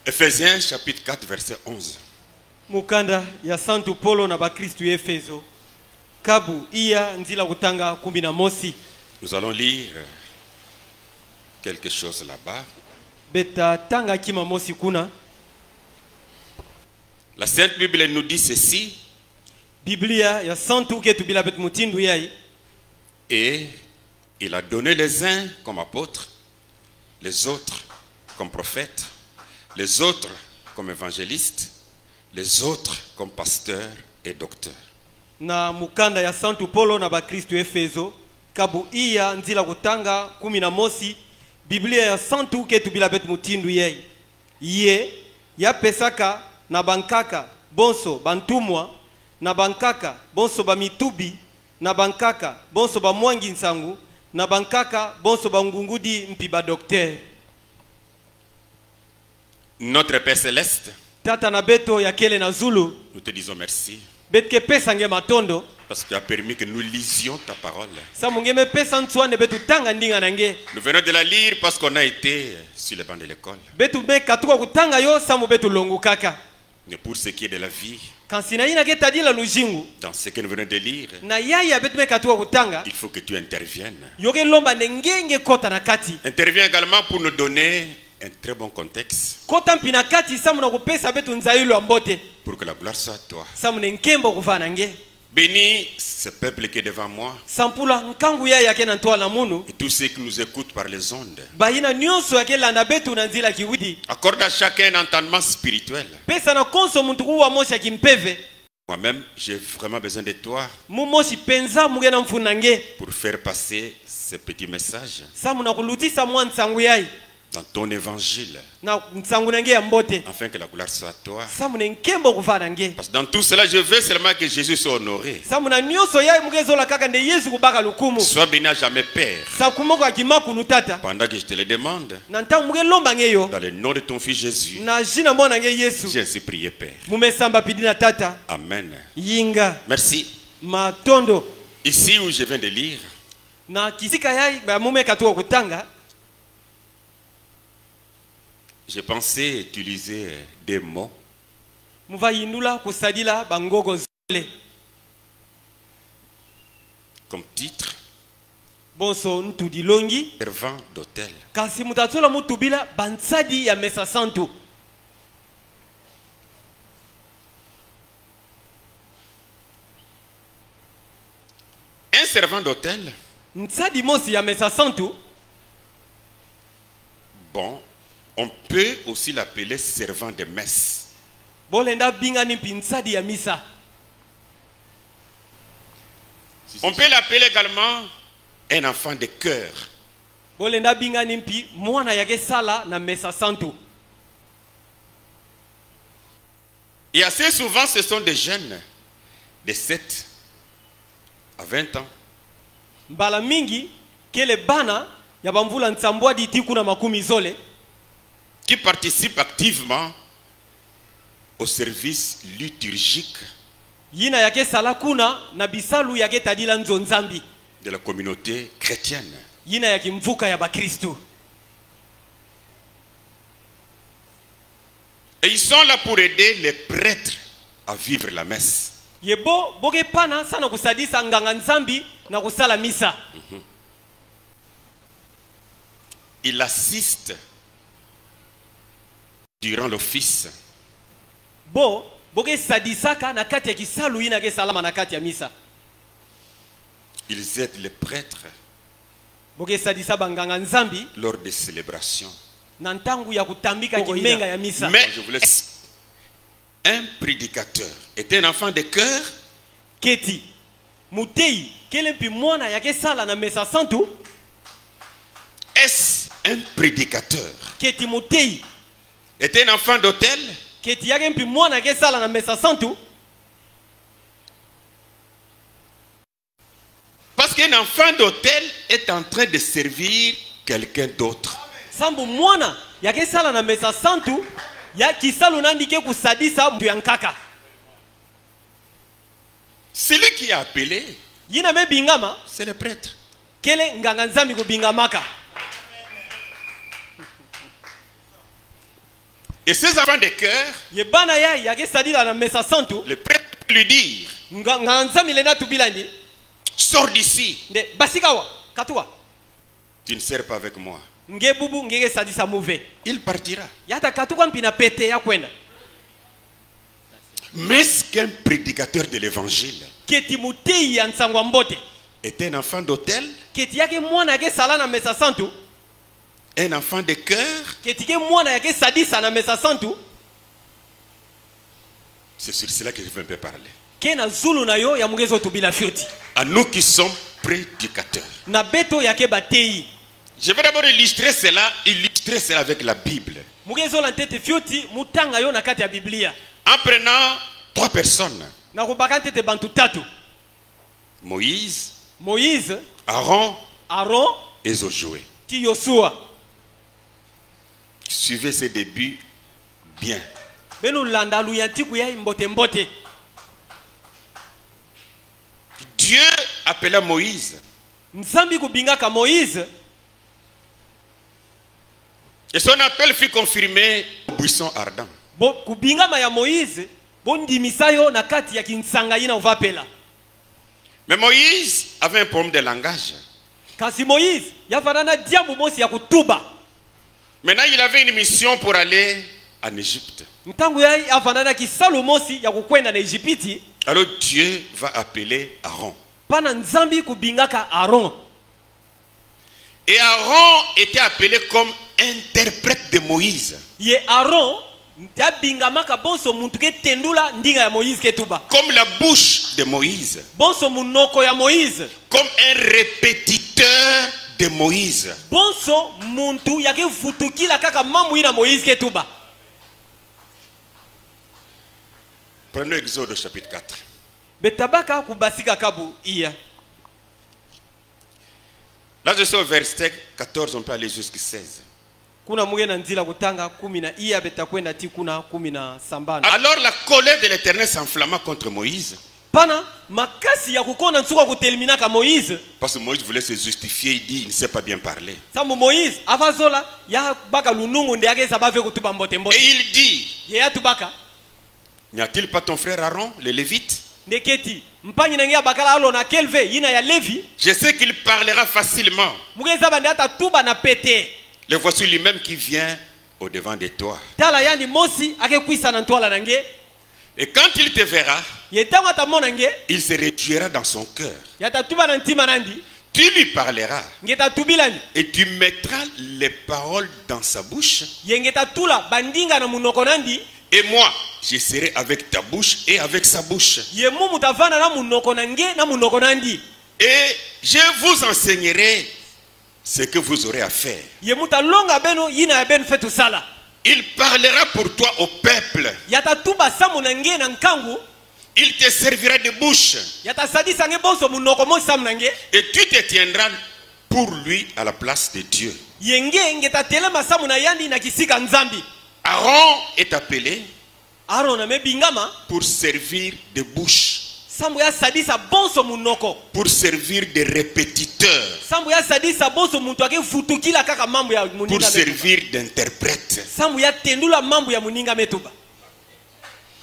Ephésiens chapitre 4 verset 11. Mukanda ya Santo Paulo na bakristu Efeso. Kabu iya nzila kutanga 11. Nous allons lire quelque chose là-bas. Beta tanga kima mosi kuna. La Sainte Bible nous dit ceci. Biblia ya Santo ketu bila bet mutindu yai. Et il a donné les uns comme apôtres, les autres comme prophètes, les autres comme évangélistes, les autres comme pasteurs et docteurs. Na mukanda ya Santo Paulo na bakristu Efeso. Kabu iya nzila kutanga 11. Biblia ya Santo ketu bila bet mutindu yai. Ye ya pesaka na bankaka bonso bantumwa na bankaka bonso bamitubi na bankaka bonso ba mwangi nsangu na bankaka bonso ba ngungudi mpiba docteur. Notre Père Céleste, Tata na beto ya kele na Zulu, nous te disons merci betke pesa nge matondo parce que tu as permis que nous lisions ta parole. sa mungeme pesa ntwane betu tanga ndinga nange Nous venons de la lire parce qu'on a été sur les bancs de l'école. betu me katuka kutanga yo samu betu longu kaka Mais pour ce qui est de la vie, kansina ina ke tadila lujingu dans ce que nous venons de lire, na yaya betu me katuka kutanga il faut que tu interviennes. yoke lomba nengenge kota na kati Interviens également pour nous donner un très bon contexte kota mpina kati samu na kupesa betu nzailo ambote pour que la gloire soit à toi. samu nenkembo kufa nange Bénis ce peuple qui est devant moi sampula nkangu yaya ke na ntwala munu et tous ceux qui nous écoutent par les ondes. bayina nyonso yake landa betu na nzila kiwidi Accorde à chacun un entendement spirituel. pesa na konso muntu kuwa moshi kimpeve Moi-même, j'ai vraiment besoin de toi mumoshi penza mugena mfunange pour faire passer ce petit message samu na kulutisa mwa nsangu yai dans ton évangile, na nsangu nange ya mbote afin que la gloire soit à toi. samu nenkembo kufa nange Parce que dans tout cela, je veux seulement que Jésus soit honoré. samu na nyonso yai mugezola kaka nde Yesu kubaka lukumu Sois béni à jamais, Père. sakumoko akimakunu tata Pendant que je te le demande, na ntangu mugelomba ngeyo dans le nom de ton Fils Jésus, na jina mwana nge Yesu j'ai ainsi prié, Père. mumesamba pidina tata Amen. yinga Merci. matondo Ici où je viens de lire, na kisika yai ba mume katuwa kutanga j'ai pensé utiliser des mots muva yindula kusadila bangogo zole comme titre, bonso ntudi longi servant d'autel. kasi mutatsola mutubila bansadi ya mesa santu Un servant d'autel, nsadi mosi ya mesa santu bon, on peut aussi l'appeler servant de messe. bolenda bingani mpi nsadi ya misa On peut l'appeler également un enfant de cœur. bolenda bingani mpi mwana yake sala na mesa santu Et assez souvent, ce sont des jeunes de 7 à 20 ans mbala mingi kele bana ya bamvula nsambwa ditiku na makumi zole qui participent activement au service liturgique yina yake sala kuna na bisalu yake tadila nzo nzambi de la communauté chrétienne. yina yake mvuka ya bakristu Et ils sont là pour aider les prêtres à vivre la messe. yebo boke pana sana kusadisa nganga nzambi na kusala misa Ils assistent durant l'office. bo boke sadisaka na kati ya kisalu yina yake salama na kati ya misa Ils aident les prêtres boke sadisa banganga nzambi lors des célébrations. na ntangu ya kutambika kimenga ya misa Mais je voulais... Un prédicateur est un enfant de cœur. keti mutei kele mpi mwana yake sala na mesa santu Est-ce un prédicateur keti mutei est un enfant d'autel? keti yake mpi mwana yake sala na mesa santu Parce qu'un enfant d'autel est en train de servir quelqu'un d'autre. sambu mwana yake sala na mesa santu ya kisalu nandike kusadisa mtu yankaka Celui qui est appelé, yina me bingama c'est le prêtre. kele nganga nzambi kubingamaka Et ces enfants de cœur, ye bana ya yake sadila na mesa santu le prêtre lui dire, nganza milena tubilani sors d'ici, nde basikawa katwa tu ne sers pas avec moi. nge bubu ngeke sadisa move Il partira. yata katwa mpina pete ya kwenda Mais ce qu'un prédicateur de l'évangile keti mutei ya nsangwa mbote est un enfant d'autel, keti yake mwana yake sala na mesa santu un enfant de cœur, keti ke mwana yake sadisa na mesa santu c'est sur cela que je veux un peu parler. ke na zulu na yo ya mugezo tubila furti À nous qui sommes prédicateurs. na beto yake batei Je vais d'abord illustrer cela avec la Bible. mugezo la tete furti mutanga yo na kati ya Biblia En prenant 3 personnes, na kubaka tete bantu tatu Moïse, Moïse, Aaron Aaron et Josué. ti Yosua Suivez ces débuts bien. benu landa luyantiku ya mbote mbote Dieu appela Moïse. nzambi kubingaka Moïse Et son appel fut confirmé au buisson ardent. bo kubingama ya Moïse bondimisa yo na kati ya kinsanga yina uvapela Mais Moïse avait un problème de langage. kasi Moïse yafanana diabu mosi ya kutuba Maintenant, il avait une mission pour aller en Égypte. ntangu ya afanana kisalo mosi ya kukwenda na Egypti Alors Dieu va appeler Aaron. pana nzambi kubingaka Aaron Et Aaron était appelé comme interprète de Moïse. ye Aaron tabingamaka bonso muntu ke tendula ndinga ya Moïse ketuba Comme la bouche de Moïse. bonso munoko ya Moïse Comme un répétiteur de Moïse. bonso muntu yake futukila kaka mambo ina Moïse ketuba Prenons Exode au chapitre 4. betabaka kubasika kabu iya Là, je suis au verset 14, on peut aller jusqu'à 16. kuna muge na nzila kutanga 10 na iya betakwenda ti kuna 10 na sambana Alors la colère de l'Éternel s'enflamma contre Moïse. pana makasi ya kukona nsuka kuteliminaka Moïse Parce que Moïse voulait se justifier, il dit il ne sait pas bien parler. sambu Moïse avazola ya baka lunungu ndi yake sabave kutuba mbote mbote Et il dit, ye yatubaka n'y a-t-il pas ton frère Aaron, le Lévite? ndeketi mpanyi nangia bakala alo na kelve yina ya Levi Je sais qu'il parlera facilement. muge zaba ndi ata tuba na pete Le voici lui-même qui vient au devant de toi. tala yani mosi ake kwisa na ntwala nange Et quand il te verra, ye tango atamona nge il se réjouira dans son cœur. yata tuba na ntima nandi Tu lui parleras ngeta tubilani et tu mettras les paroles dans sa bouche. ye ngeta tula bandinga na munoko nandi Et moi, je serai avec ta bouche et avec sa bouche. ye mumu tavana na munoko nange na munoko nandi Et je vous enseignerai ce que vous aurez à faire. ye mutalonga beno yina ya ben fetu sala Il parlera pour toi au peuple. yata tuba samu nange na nkangu Il te servira de bouche. yata sadisa nge bonso munoko mo samu nange Et tu te tiendras pour lui à la place de Dieu. ye nge ngeta telema samu na yandi na kisika nzambi Aaron est appelé Aaron amebingama pour servir de bouche, sambu ya sadisa bonso munoko pour servir de répétiteur, sambu ya sadisa bonso muntu ake futukila kaka mambo ya pour muninga metuba servir d'interprète. sambu ya tendula mambo ya muninga metuba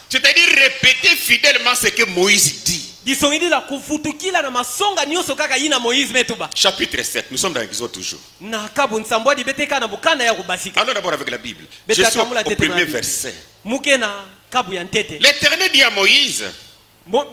C'est-à-dire répéter fidèlement ce que Moïse dit. disongidila kufutukila na masonga nyonso kaka yina Moïse metuba Chapitre 7, nous sommes dans Exode toujours. na kabu nsambwadi beteka na bukana ya kubasika Allons d'abord avec la Bible. Je suis au premier verset. muke na kabu ya ntete L'Éternel dit à Moïse,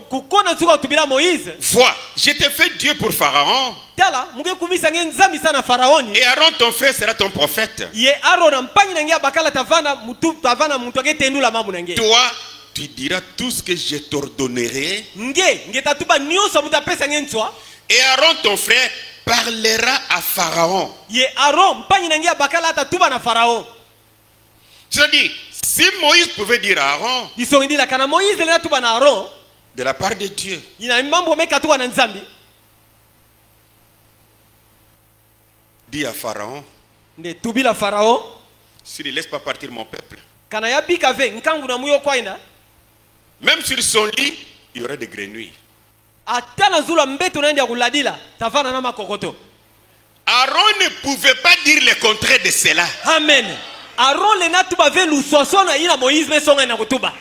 kukona tsuka utubila Moïse vois, je t'ai fait Dieu pour Pharaon, tala muke kumisa nge nzambi sana faraoni et Aaron ton frère sera ton prophète. ye Aaron mpanyi nange bakala tavana muntu ake tendula mambo nange Toi, tu diras tout ce que je t'ordonnerai, nge tatuba nyonso mutu apesa nge ntswa et Aaron ton frère parlera à Pharaon. ye Aaron mpanyi nange bakala tatuba na farao C'est-à-dire, si Moïse pouvait dire à Aaron, disongidila kana Moïse lena tuba na Aaron de la part de Dieu, ina mambo meka tuba na nzambi dis à Pharaon, nde tubila farao s'il ne laisse pas partir mon peuple, kana ya bika ve nkangu na muyo kwaina même sur son lit, il y aurait des grenouilles. ata na zula mbeto naende ya kuladila tavana na makokoto Aaron ne pouvait pas dire le contraire de cela. amen Aaron le na tuba ve lusoso na ina Moïse me songa na kutuba.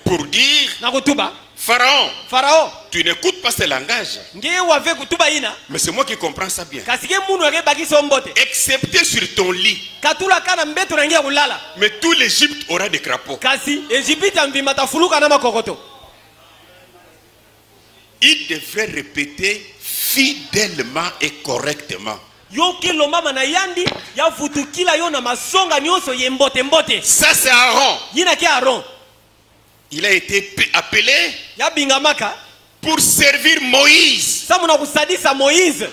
Pour dire, Na kutuba. Pharaon, tu n'écoutes pas ce langage. Ngeye wa ve kutuba ina. Mais c'est moi qui comprends ça bien. Kasike munu ake baki sombote. Excepté sur ton lit. Katula kana mbeto na ngia kulala. Mais tout l'Égypte aura des crapauds. Kasi Egypte mvima tafuluka na makokoto. Il devrait répéter fidèlement et correctement. Yo kilo mama na yandi ya futukila yo na masonga nyonso yembote mbote. Ça c'est Aaron. Yina ke Aaron. Il a été appelé Ya bingamaka pour servir Moïse. Samuna kusadisa Moïse.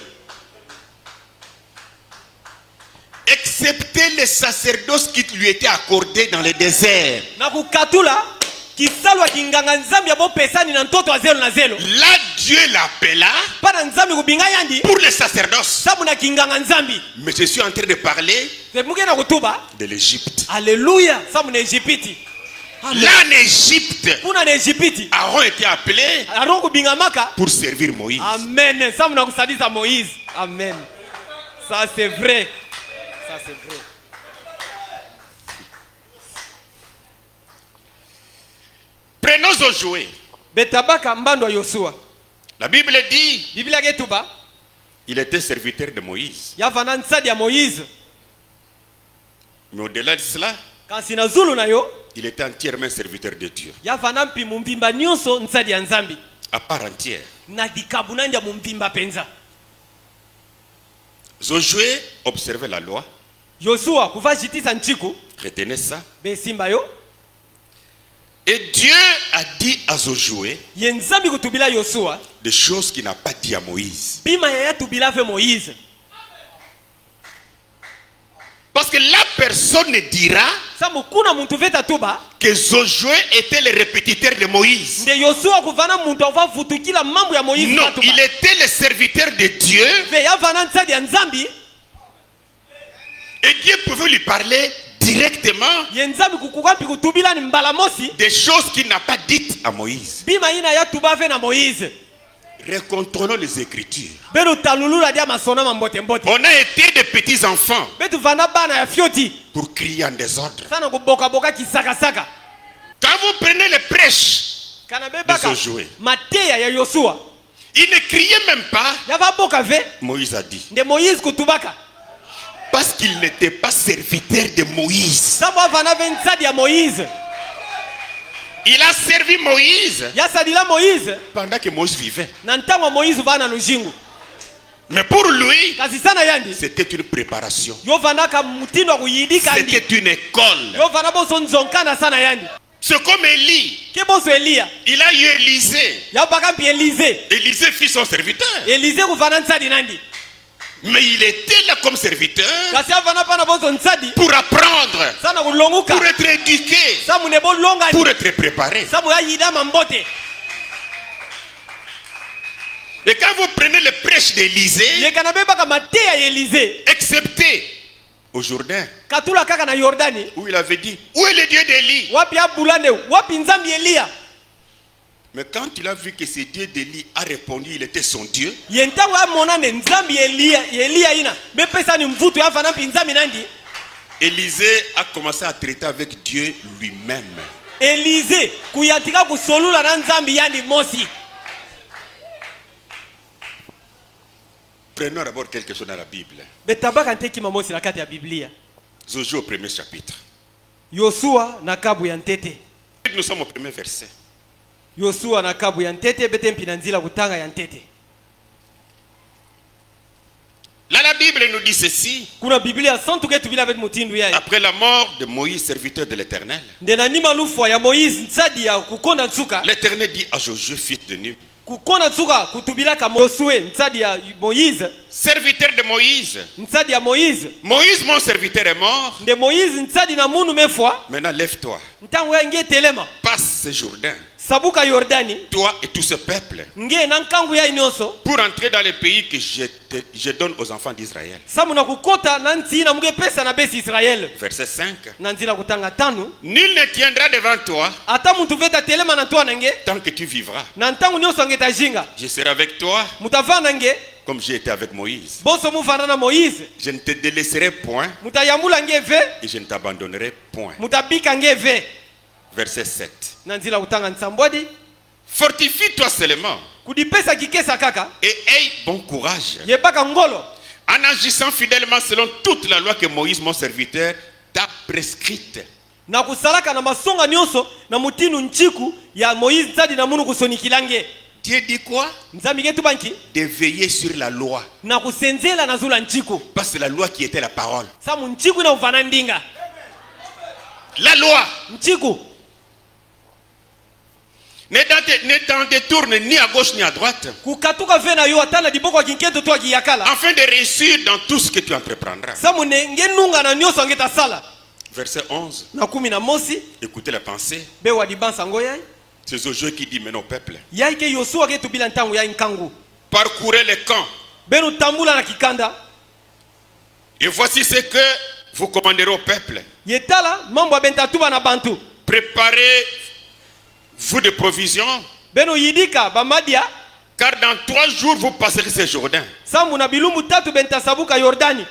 Excepté le sacerdoce qui lui était accordé dans le désert. Na kukatula kisalwa kinganga nzambi abo pesani na ntoto wa zelo na zelo. Là Dieu l'appela Pana nzambi kubinga yandi pour le sacerdoce. samuna kinganga nzambi. Mais je suis en train de parler Semuke na kutuba. de l'Égypte. Alléluia. Samuna Egypte. Là en Égypte, Kuna na Egypte. Aaron était appelé Aaron kubingamaka. pour servir Moïse. Amen. Samuna kusadisa Moïse. Amen. Ça c'est vrai. Ça c'est vrai. Prenons Josué. Betabaka mbando Yosua. La Bible dit Biblia ketuba. il était serviteur de Moïse. Yavana nsadi ya Moïse. Mais au-delà de cela, Kasi na zulu na yo. il était entièrement serviteur de Dieu. Yavana mpi mumvimba nyonso nsadi ya nzambi. À part entière. Na dikabu nanja mumvimba penza. Josué observait la loi. Yosua kuvajitisa nchiku. Retenez ça. Besimba yo. Et Dieu a dit à Josué Yenzambi kutubila Yosua. des choses qu'il n'a pas dit à Moïse. Bima ya tubila ve Moïse. Parce que la personne ne dira Samu kuna muntu veta tuba. que Josué était le répétiteur de Moïse. Nde Yosua kuvana muntu ava futukila mambo ya Moïse. Non, il était le serviteur de Dieu. Ve yavana nsadi ya nzambi. Et Dieu pouvait lui parler directement Yenzambi kukukampi kutubila ni mbala mosi. des choses qu'il n'a pas dites à Moïse. Bima ina ya tuba ve na Moïse. Recontrôlons les Écritures. Beru talulula dia masona mambote mbote. On a été des petits enfants Betu vana bana ya fioti. pour crier en désordre. Sana kuboka boka kisaka saka. Quand vous prenez les prêches Kana de bebaka. Josué, Mateya ya Yosua. il ne criait même pas, Yava boka ve. Moïse a dit. Nde Moïse kutubaka. Parce qu'il n'était pas serviteur de Moïse. Samu vana ve nsadi ya Moïse. Il a servi Moïse Ya sadila Moïse. pendant que Moïse vivait. Na ntango Moïse vana lujingu. Mais pour lui, Kasi sana yandi. c'était une préparation. Yo vana ka mutindo wa kuyidika ndi. C'était une école. Yo vana boso nzonkana sana yandi. C'est comme Élie. Ke boso Elia. Il a eu Élisée. Ya baka mpi Élisée. Élisée fut son serviteur. Élisée kuvana nsadi nandi. Mais il était là comme serviteur Kasi avana pana boso nsadi. pour apprendre, Sana kulonguka. pour être éduqué, Samu nebo longa pour ni. être préparé. Samu ya yida mambote. Et quand vous prenez les prêches d'Élisée, Yekana bebaka mateya ya Élisée. excepté au Jourdain, Katula kaka na Yordani. où il avait dit, où est le Dieu d'Élie? Wapi abulane. Wapi nzambi Elia. Mais quand il a vu que ce Dieu d'Élie a répondu, il était son Dieu, Yentango amonane nzambi Elia ina. Bepesa ni mvutu ya vana mpi nzambi nandi. Élisée a commencé à traiter avec Dieu lui-même. Élisée kuyatika kusolula na nzambi yandi mosi. Prenons d'abord quelque chose dans la Bible. Betabaka nteki mamosi na kati ya Biblia. Josué au premier chapitre. Yosua na kabu ya ntete. Nous sommes au premier verset. Yosua na kabu ya ntete bete mpina nzila kutanga ya ntete. Là, la Bible nous dit ceci. Kuna Biblia santu ketu bila bet mutindu yae. Après la mort de Moïse, serviteur de l'Éternel, Ndena nima lufwa ya Moïse nsadi ya kukonda nsuka. l'Éternel dit à Josué, fils de Nun, Kukonda nsuka kutubila ka Mosue nsadi ya Moïse. serviteur de Moïse. Nsadi ya Moïse. Moïse, mon serviteur, est mort. Nde Moïse nsadi na munu mefwa. Maintenant, lève-toi. Ntango ya nge telema. Passe ce Jourdain, Sabuka Yordani. toi et tout ce peuple, Nge na nkangu ya inyoso. pour entrer dans le pays que je donne aux enfants d'Israël. Samu na kukota na nti na muge pesa na besi Israel. Verset 5. Na nzila kutanga tanu. Nul ne tiendra devant toi Ata muntu veta telema na toa nange. tant que tu vivras. Na ntangu nyoso nge tajinga. Je serai avec toi Mutavana nge. comme j'ai été avec Moïse. bonso muvanda na Moïse. Je ne te délaisserai point Mutayambula ngeve, et je ne t'abandonnerai point. mutabika ngeve. Verset 7. Na nzila kutanga nsambwadi. Fortifie-toi seulement Kudipesa kikesa kaka. et aie bon courage Yebaka ngolo. en agissant fidèlement selon toute la loi que Moïse, mon serviteur, t'a prescrite. Na kusalaka na masonga nyonso na mutinu nchiku ya Moïse zadi na munu kusonikilange. Dieu dit quoi? Nzambi getu banki De veiller sur la loi. na kusenzela na zula nchiku. Parce que la loi qui était la parole. Sa nchiku na uvana ndinga. La loi Nchiku. ne t'en détourne ni à gauche ni à droite. Kukatuka vena yo atana diboko kinketo to akiyakala. Afin de réussir dans tout ce que tu entreprendras. Sa mune ngenunga na nyoso ngeta sala. Verset 11. Na 10 mosi Écoutez la pensée. be wa dibansa ngoyai. C'est Josué qui dit maintenant au peuple. Yai ke Yosua ke tubila ntangu ya nkangu. Parcourez les camps. Benu tambula na kikanda. Et voici ce que vous commanderez au peuple. Yetala mambo bentatuba na bantu. Préparez-vous des provisions. Benu yidika bamadia. Car dans 3 jours vous passerez ce Jourdain. Samu na bilumbu tatu bentasabuka Yordani.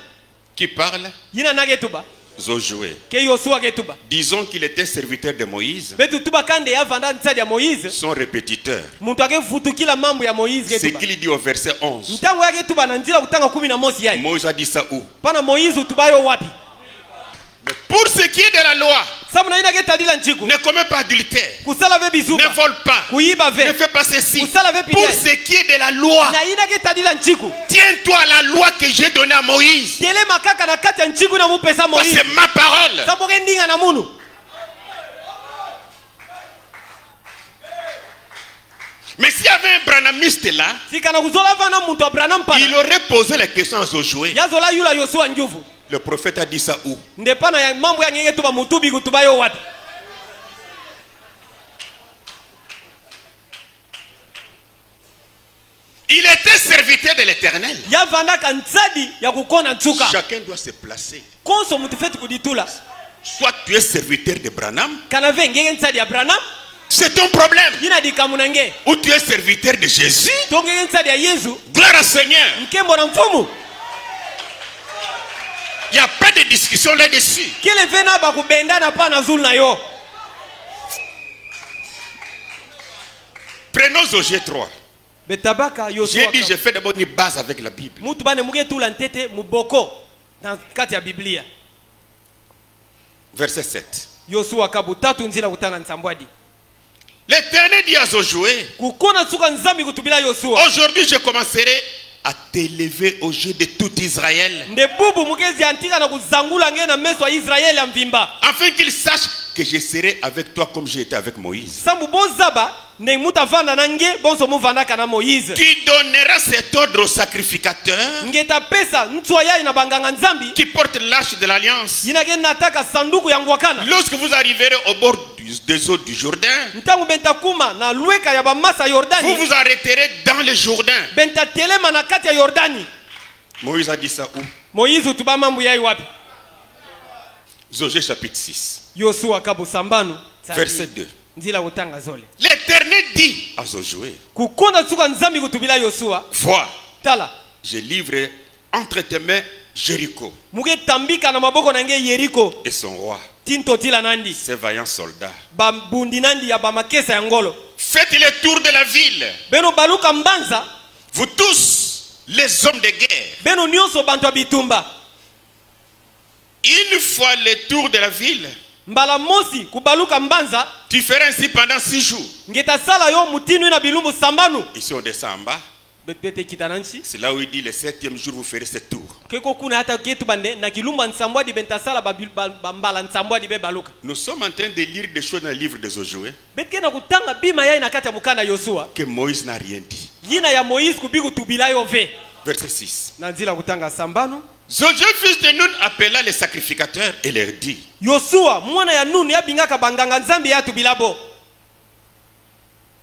Qui parle? Yina nagetuba. Josué. Ke Yosua getuba. Disons qu'il était serviteur de Moïse. Betu tuba kande ya vanda nsadi ya Moïse. Son répétiteur. Muntu ake futukila mambo ya Moïse C'est getuba. qu'il dit au verset 11. Ntangu yake tuba na nzila kutanga 10 mosi yai. Moïse a dit ça où? Pana Moïse utubayo wapi? Mais pour ce qui est de la loi, Samu na ina getadila nchiku. ne commets pas adultère. Kusala ve Ne bizuka. vole pas. Kuiba Ne ve. fais pas ceci. Kusala ve Pour pigay. ce qui est de la loi, Na ina getadila nchiku. tiens-toi à la loi que j'ai donnée à Moïse. Tele makaka na kati ya nchiku na mupesa Parce Moïse. que c'est ma parole. Sabu ke ndinga na munu. Mais s'il y avait un branamiste là, Sika na kuzola vana muntu Abraham pana. il aurait posé la question à Josué. Yazola yula Yosua njuvu. Le prophète a dit ça où? Ndepana ya mambo ya ngenge tuba mutubi kutubayo wapi? Il était serviteur de l'Éternel. Ya vanda kanzadi ya kukona nchuka. Chacun doit se placer. Konso mutufeti kuditula. Soit tu es serviteur de Branham, Kanave ngenge nsadi ya Abraham. c'est ton problème. Yina dikamunange. Ou tu es serviteur de Jésus, Tongenge nsadi ya Yesu. gloire au Seigneur. Mkembo na mfumu. Il n'y a pas de discussion là-dessus. Kile vena ba kubendana pa na zulu na yo. Prenons Josué 3. Betabaka J'ai Yosua. dit, je fais d'abord une base avec la Bible. Mutu bane muge tula ntete muboko. Na kati ya Biblia. Verset 7. Yosua kabu tatu nzila kutanga nsambwadi. L'Éternel dit à Josué, Kukona suka nzambi kutubila Yosua. aujourd'hui je commencerai à t'élever au jeu de tout Israël, Nde bubu mugezi antika na kuzangula nge na meso ya Israeli ya mvimba. afin qu'il sache que je serai avec toi comme j'ai été avec Moïse. Sambu bozaba ne muta vanda nange bonso muvanda kana Moïse. Tu donneras cet ordre au sacrificateur Ngeta pesa ntswa yai na banganga nzambi. qui porte l'arche de l'alliance. Yina ge nataka sanduku ya ngwakana. Lorsque vous arriverez au bord des eaux du Jourdain, Ntangu benta kuma na lueka ya bamasa vous Yordani. vous arrêterez dans le Jourdain. Benta telema na kati ya Yordani. Moïse a dit ça où? Moïse utuba mambu yai wapi? Josué chapitre 6, Yosua kabu sambanu. verset 2. Nzila utanga zole. L'Éternel dit à Josué, Kukona suka nzambi kutubila Yosua. vois, Tala. je livre entre tes mains Jéricho Muge tambika na maboko nange Yeriko. et son roi, Tinto tila nandi. ses vaillants soldats. Babundi nandi ya bamakesa ya ngolo. Faites le tour de la ville, Beno baluka mbanza. vous tous, les hommes de guerre. Beno nyonso bantu bitumba. Une fois le tour de la ville, Mbala mosi kubaluka mbanza. tu feras ainsi pendant 6 jours. Ngeta sala yo mutinu na bilumbu sambanu. Ici on descend en bas. Bete kitananchi. C'est là où il dit le 7e jour vous ferez ce tour. Keko kuna hata ketu bande na kilumba nsambwa di benta sala bambala nsambwa di be baluka. Nous sommes en train de lire des choses dans le livre de Josué Betke na kutanga bima yai na kati ya mukana Yosua. que Moïse n'a rien dit. Yina ya Moïse kubiku tubila yo ve. Verset 6. Na nzila kutanga sambanu. Josué fils de Nun appela les sacrificateurs et leur dit, Yosua mwana ya Nun ya bingaka banganga nzambi ya tubilabo.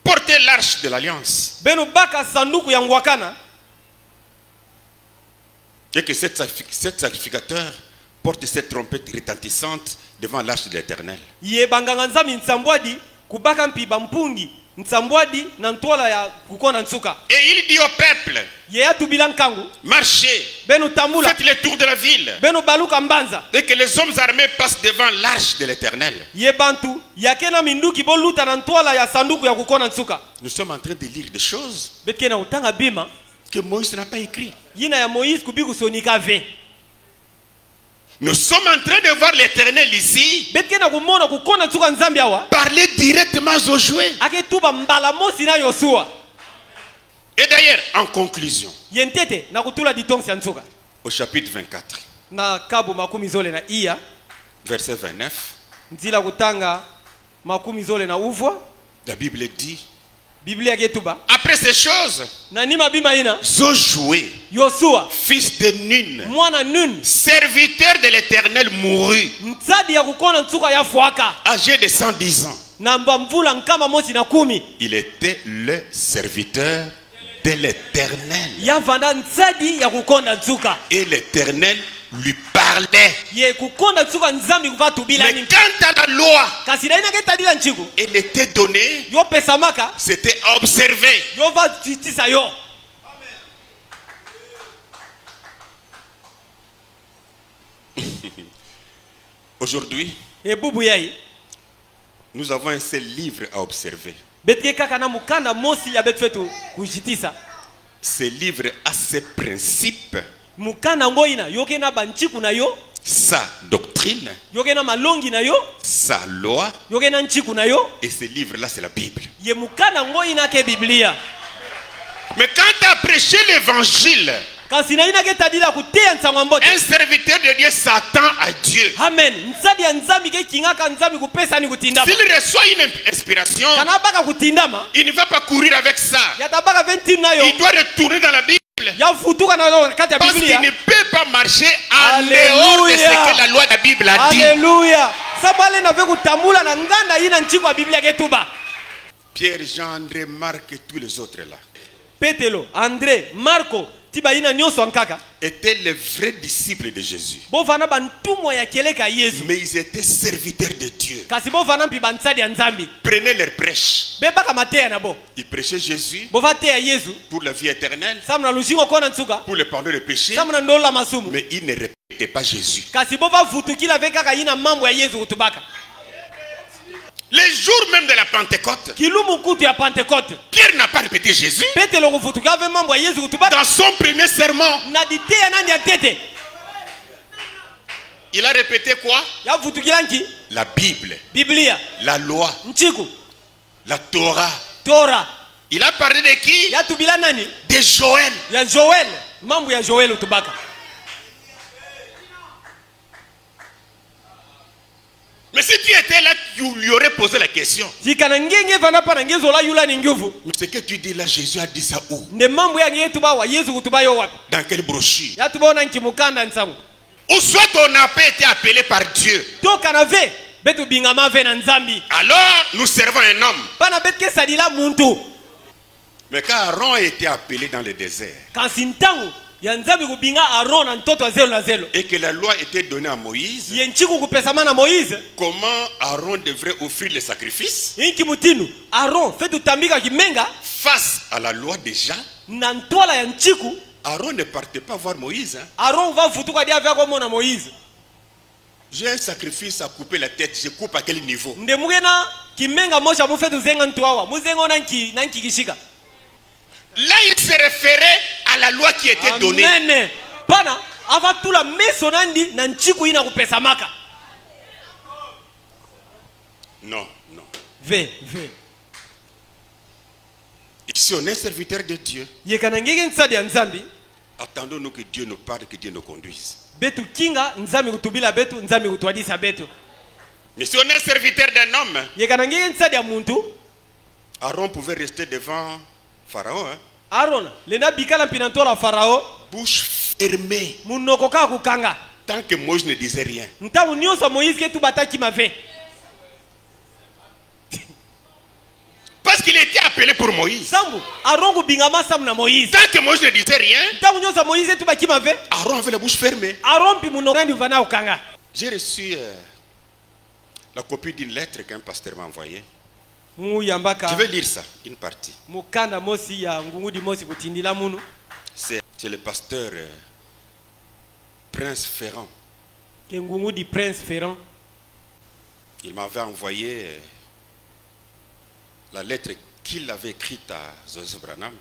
portez l'arche de l'alliance. Beno baka sanduku ya ngwakana. Et que cet sacrificateur porte cette trompette retentissante devant l'arche de l'Éternel. Ye banganga nzambi nsambwadi kubaka mpiba mpungi nsambwadi na ntwala ya kukona nsuka. Et il dit au peuple, Ye atubila nkangu. marchez, Benu tambula. faites le tour de la ville. Benu baluka mbanza. Et que les hommes armés passent devant l'arche de l'Éternel. Ye bantu yakena minduki boluta na ntwala ya sanduku ya kukona nsuka. Nous sommes en train de lire des choses Betkena utanga bima. que Moïse n'a pas écrites. Yina ya Moïse kubiku sonika ve. Nous sommes en train de voir l'Éternel ici Betkena kumona kukona nsuka nzambi awa. parler directement aux Josué. Ake tuba mbala mosi na Yosua. Et d'ailleurs, en conclusion, Yentete na kutula ditonsi ya nsuka. au chapitre 24, Na kabu makumi zole na iya. verset 29, Nzila kutanga makumi zole na uvwa. la Bible dit, Biblia ketuba. après ces choses, Na nima bima ina. Josué, Yosua. fils de Nun, Mwana Nun. serviteur de l'Éternel, mourut, Ntsadi ya kukona nsuka ya fuaka. âgé de 110 ans. Na mbamvula nkama mosi na kumi. Il était le serviteur de l'Éternel. Ya vanda ntsadi ya kukonda nsuka. Et l'Éternel lui parlait. Ye kukonda nsuka nzambi kuva tubila Mais ni. quant à la loi, Kasi daina ketadila nchiku. elle était donnée, Yo pesamaka. c'était observé. Yo va titisa yo. Aujourd'hui, E bubu yai. nous avons un seul livre à observer. Betke kaka na mukanda mosi ya betfetu kujitisa. Ce livre a ses principes, Mukanda ngoina yoke na banchiku na yo. sa doctrine, Yoke na malongi na yo. sa loi. Yoke na nchiku na yo. Et ce livre-là, c'est la Bible. Ye mukanda ngoina ke Biblia. Mais quand tu as prêché l'évangile, Kasi na ina ketadila kutea nsango mbote. un serviteur de Dieu s'attend à Dieu. Amen. Ntsadi ya nzambi ke kingaka nzambi kupesa ni kutindama. S'il reçoit une inspiration, Kana baka kutindama. il ne va pas courir avec ça. Ya tabaka 20 na yo. Il doit retourner dans la Bible. Ya futuka na yo kati ya Parce qu'il Biblia. ne peut pas marcher en Alléluia. dehors de ce que la loi de la Bible a dit. Alléluia. Sabale na ve kutambula na nganda ina nchiko ya Biblia ketuba. Pierre, Jean, André, Marc et tous les autres là Petelo, André, Marco, tiba ina nyonso nkaka. étaient les vrais disciples de Jésus. Bo vana bantumwa ya keleka Yesu. Mais ils étaient serviteurs de Dieu. Kasi bo vana mpi bantsadi ya nzambi. Prenaient leur prêche. Bebaka mateya na bo. Ils prêchaient Jésus Bo va teya Yesu. pour la vie éternelle, Samna lushingo kona nsuka. pour le pardon des péchés. Samna ndola masumu. Mais ils ne répétaient pas Jésus. Kasi bo va futukila ve kaka ina mambo ya Yesu kutubaka. Les jours même de la Pentecôte, Kilumu kutu ya Pentecote. Pierre n'a pas répété Jésus. Petelo kufutuka ve mambo ya Yesu kutubaka. Dans son premier sermon, Na diteya nani ya tete. il a répété quoi? Ya futukila nki. La Bible, Biblia. la loi, Nchiku. la Torah. Torah. Il a parlé de qui? Ya tubila nani? De Joël. Ya Joel. Mambo ya Joel utubaka. Mais si tu étais là, tu lui aurais posé la question. Jikana ngenge vana pa na ngezo la yula ni nguvu. Mais ce que tu dis là, Jésus a dit ça où? Ne mambo ya ngetu ba wa Yesu kutuba yo wapi? Dans quelle brochure? Ya tubona nkimukanda nsangu. Ou soit on n'a pas été appelé par Dieu. Toka na ve betu bingama ve na nzambi. Alors, nous servons un homme. Pana betke sadila muntu. Mais quand Aaron a été appelé dans le désert Kasi ntangu ya nzambi kubinga Aaron na ntoto zelo na zelo. et que la loi était donnée à Moïse, Ye nchiku kupesama na Moïse. comment Aaron devrait offrir le sacrifice Inki mutinu Aaron fetu tambika kimenga face à la loi déjà? na ntwala ya nchiku. Aaron ne partait pas voir Moïse. Hein. Aaron va futuka dia vya kwa Moïse. J'ai un sacrifice à couper la tête. Je coupe à quel niveau? Ndemugena kimenga moja mu fetu zenga ntwawa. Muzengo nanki kishika. Là, il se référait à la loi qui était donnée. Amen. Pana ava tula meso nandi na nchiku ina kupesamaka. Non, non. Ve. Ici, on est serviteur de Dieu. Yekana ngege nsadi ya nzambi. Attendons-nous que Dieu nous parle, que Dieu nous conduise. Betu kinga nzambi kutubila betu nzambi kutwadisa betu. Mais si on est serviteur d'un homme, Yekana ngege nsadi ya muntu. Aaron pouvait rester devant Pharaon, hein? Aaron lena bikala mpinantola Farao. Bouche fermée. Munoko ka kukanga. Tant que Moïse ne disait rien. Ntamu nyonso Moïse ke tubataki mave. Parce qu'il était appelé pour Moïse. Sambu Aaron kubingama sam na Moïse. Tant que Moïse ne disait rien, Ntamu nyonso Moïse tubaki mave. Aaron avait la bouche fermée. Aaron pi munoko vana ukanga. J'ai reçu la copie d'une lettre qu'un pasteur m'a envoyée. muyambaka Je vais lire ça, une partie. mukanda mosi ya ngungudi mosi kutindila munu. C'est le pasteur Prince Ferrand. Ke ngungudi Prince Ferrand. Il m'avait envoyé la lettre qu'il avait écrite à Joseph Branham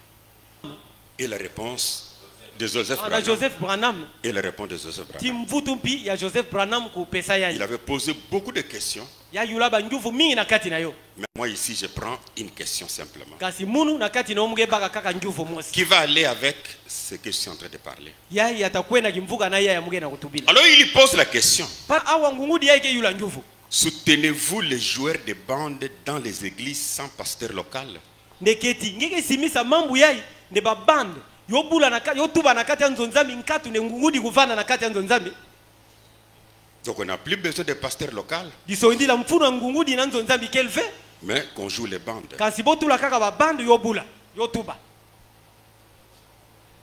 et la réponse de Joseph Ana Branham. Joseph Branham. Et la réponse de Joseph Branham. Timvutumpi ya Joseph Branham ku pesa ya. Il avait posé beaucoup de questions. Ya yulaba nguvu mingi na kati na yo. Mais moi ici, je prends une question simplement. Kasi munu na kati na omge baka kaka nguvu mosi. Qui va aller avec ce que je suis en train de parler. Ya yatakwenda kimvuka na ya mge na kutubila. Alors il lui pose la question. Pa awa ngungudi ya ike yula nguvu. Soutenez-vous les joueurs de bande dans les églises sans pasteur local? Ndeketi ngeke simisa mambu yai ne ba band yobula na kati yotuba na kati ya nzonzambi nkatu ne ngungudi kuvana na kati ya nzonzambi. Donc on n'a plus besoin de pasteur local. Disoindi la mfuna ngungudi na nzonzambi kelve. Mais qu'on joue les bandes. Kasi botula kaka ba band yobula yotuba.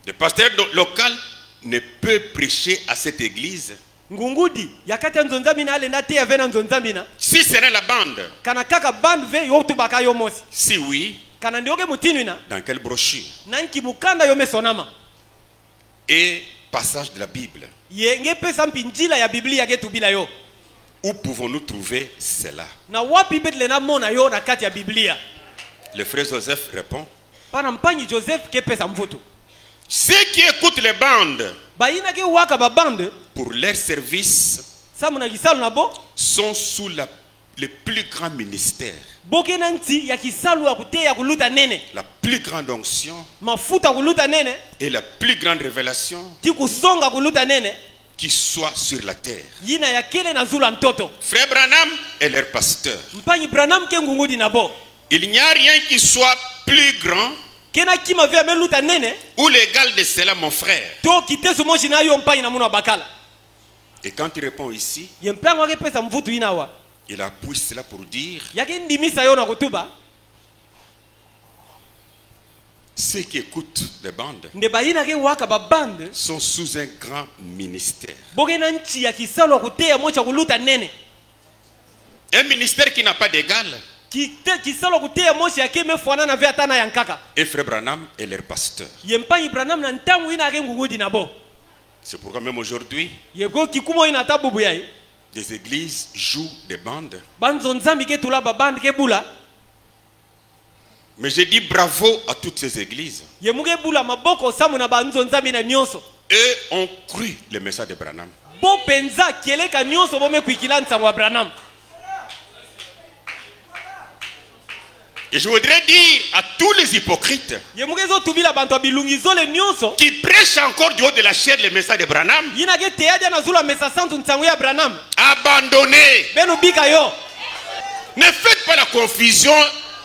Le pasteur local ne peut prêcher à cette église Ngungudi yakati ya nzonzambi na ale na te avena nzonzambi na. si ce n'est la bande. Kana kaka band ve yotuba ka yo mosi. Si oui, Kana ndioge mutinu na. dans quelle brochure Nanki mukanda yo mesonama. et passage de la Bible? Ye nge pesa mpinjila ya Biblia ke tubila yo. Où pouvons-nous trouver cela? Na wapi betle na mona yo na kati ya Biblia. Le frère Joseph répond. Pana mpanyi Joseph ke pesa mvutu. Ceux qui écoutent les bandes Baina ke waka ba bande pour leur service samuna kisalu na bo sont sous le plus grand ministère, boke nanti ya kisalu ya kuteya kuluta nene la plus grande onction mafuta kuluta nene et la plus grande révélation ti kusonga kuluta nene qui soit sur la terre. yina ya kele na zula mtoto Frère Branham est leur pasteur. mpanyi Branham ke ngungudi na bo Il n'y a rien qui soit plus grand kena kima vya meluta nene ou l'égal de cela, mon frère. to kitesu moshi na yo mpanyi na muna bakala Et quand il répond ici, ye mpango ke pesa mvutu inawa il appuie cela pour dire yake ndimisa yo na kutuba ceux qui écoutent les bandes nde bayina ke waka ba bande sont sous un grand ministère. boke na nchi ya kisalu ya kuteya mocha kuluta nene Un ministère qui n'a pas d'égal. kisalu ya kuteya moshi yake mefuanana vya tana ya nkaka Et Frère Branham est leur pasteur. ye mpanyi Branham na ntangu ina ke ngungudi na bo C'est pourquoi même aujourd'hui, ye ko kikumo ina tabubu yai des églises jouent des bandes. banzo nzambi ke tula ba bande ke bula Mais je dis bravo à toutes ces églises. ye muke bula maboko samu na banzo nzambi na nyonso Eux ont cru le message de Branham. bo penza keleka nyonso bome kuikila nsango wa Branham. Et je voudrais dire à tous les hypocrites ye muke zo tubila bantu ya bilungizo le nyonso qui prêchent encore du haut de la chair le message de Branham, yina ke teyadia na zula mesa santu nsango ya Branham abandonnez. benu bika yo Ne faites pas la confusion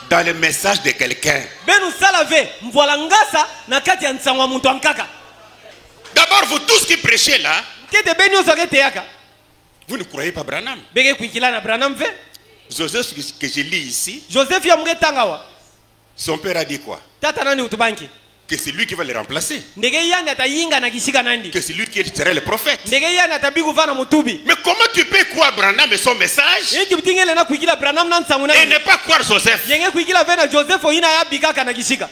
dans le message de quelqu'un. benu salave mvola ngasa na kati ya nsango wa muntu ankaka D'abord, vous tous qui prêchez là, kete be nyonso ke teyaka vous ne croyez pas Branham. beke kuikila na Branham ve Joseph que je lis ici, Joseph ya muke tangawa son père a dit quoi? tata nani utubanki Que c'est lui qui va le remplacer. ndege yani atayinga na kishika nandi Que c'est lui qui serait le prophète. ndege yani atabiku vana mutubi Mais comment tu peux croire Branham et son message yeki butingele na kuikila Branham na nsango na et ne pas croire Joseph? yenge kuikila vena Joseph ina ya bikaka na kishika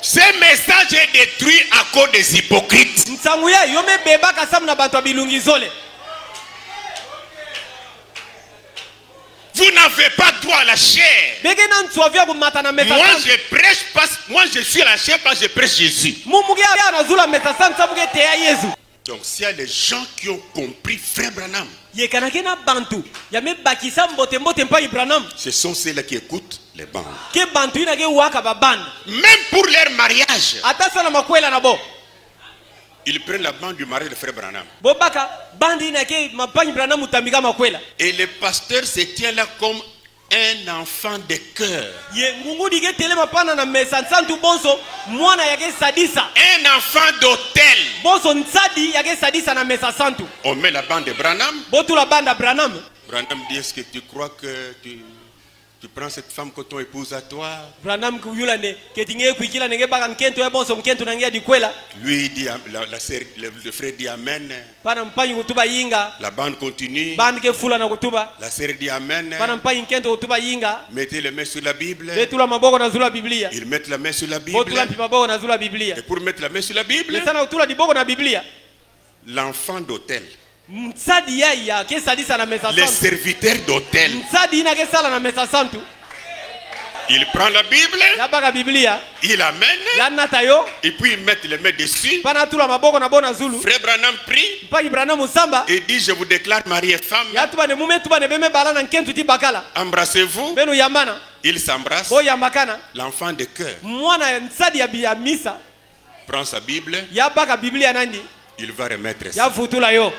Ce message est détruit à cause des hypocrites. nsango ya yo mebebaka samu na bantu ya bilungizole Vous n'avez pas droit à la chair. beke na ntsovi ya kumata na mesa Moi santu je prêche parce moi je suis à la chair parce que je prêche Jésus. mumuke ya na zula mesa santu samuke teya Yesu Donc s'il y a des gens qui ont compris Frère Branham, yekanake na bantu ya mebakisa mbote mbote mpa Branham ce sont ceux-là qui écoutent les bandes. ke bantu ina ke waka ba bande Même pour leur mariage, ata sana makwela na bo ils prennent la bande du mari de Frère Branham. bobaka bande ina ke mapanyi Branham utambika makwela Et le pasteur se tient là comme un enfant de cœur. ye ngungudi ke telema pana na mesa santu bonso mwana yake sadisa Un enfant d'hôtel. bonso nsadi yake sadisa na mesa santu On met la bande de Branham. botula banda Branham Branham dit, est-ce que tu crois que Tu prends cette femme que ton épouse à toi. Branham kuyula ne ketinge kuikila nenge baka nkento ya bonso nkento nangia dikwela. Lui dit, le frère dit amen. Pana mpanyi kutuba yinga. La bande continue. Bande ke fula na kutuba. La sœur dit amen. Pana mpanyi nkento kutuba yinga. Mettez les mains sur la Bible. Betula maboko na zula Biblia. Ils mettent la main sur la Bible. Botula maboko na zula Biblia. Et pour mettre la main sur la Bible, Lesana utula diboko na Biblia. l'enfant d'hôtel. Msadi yaya ke sadisa na mesa Les santu. serviteurs d'hôtel. Msadi ina ke sala na mesa santu. Il prend la Bible, Ya baka Biblia. il amène, Ya natayo. et puis ils mettent les mains dessus. Pana tula maboko na bona zulu. Frère Branham prie Mpanyi Branham musamba. et dit, je vous déclare mari et femme. Ya tuba ne mume tuba ne beme bala na nkentu ti bakala. Embrassez-vous. Benu yambana. Ils s'embrassent. Bo yambakana. L'enfant de cœur Mwana msadi ya misa. prend sa Bible, Ya baka Biblia nandi. il va remettre Ya ça. futula yo.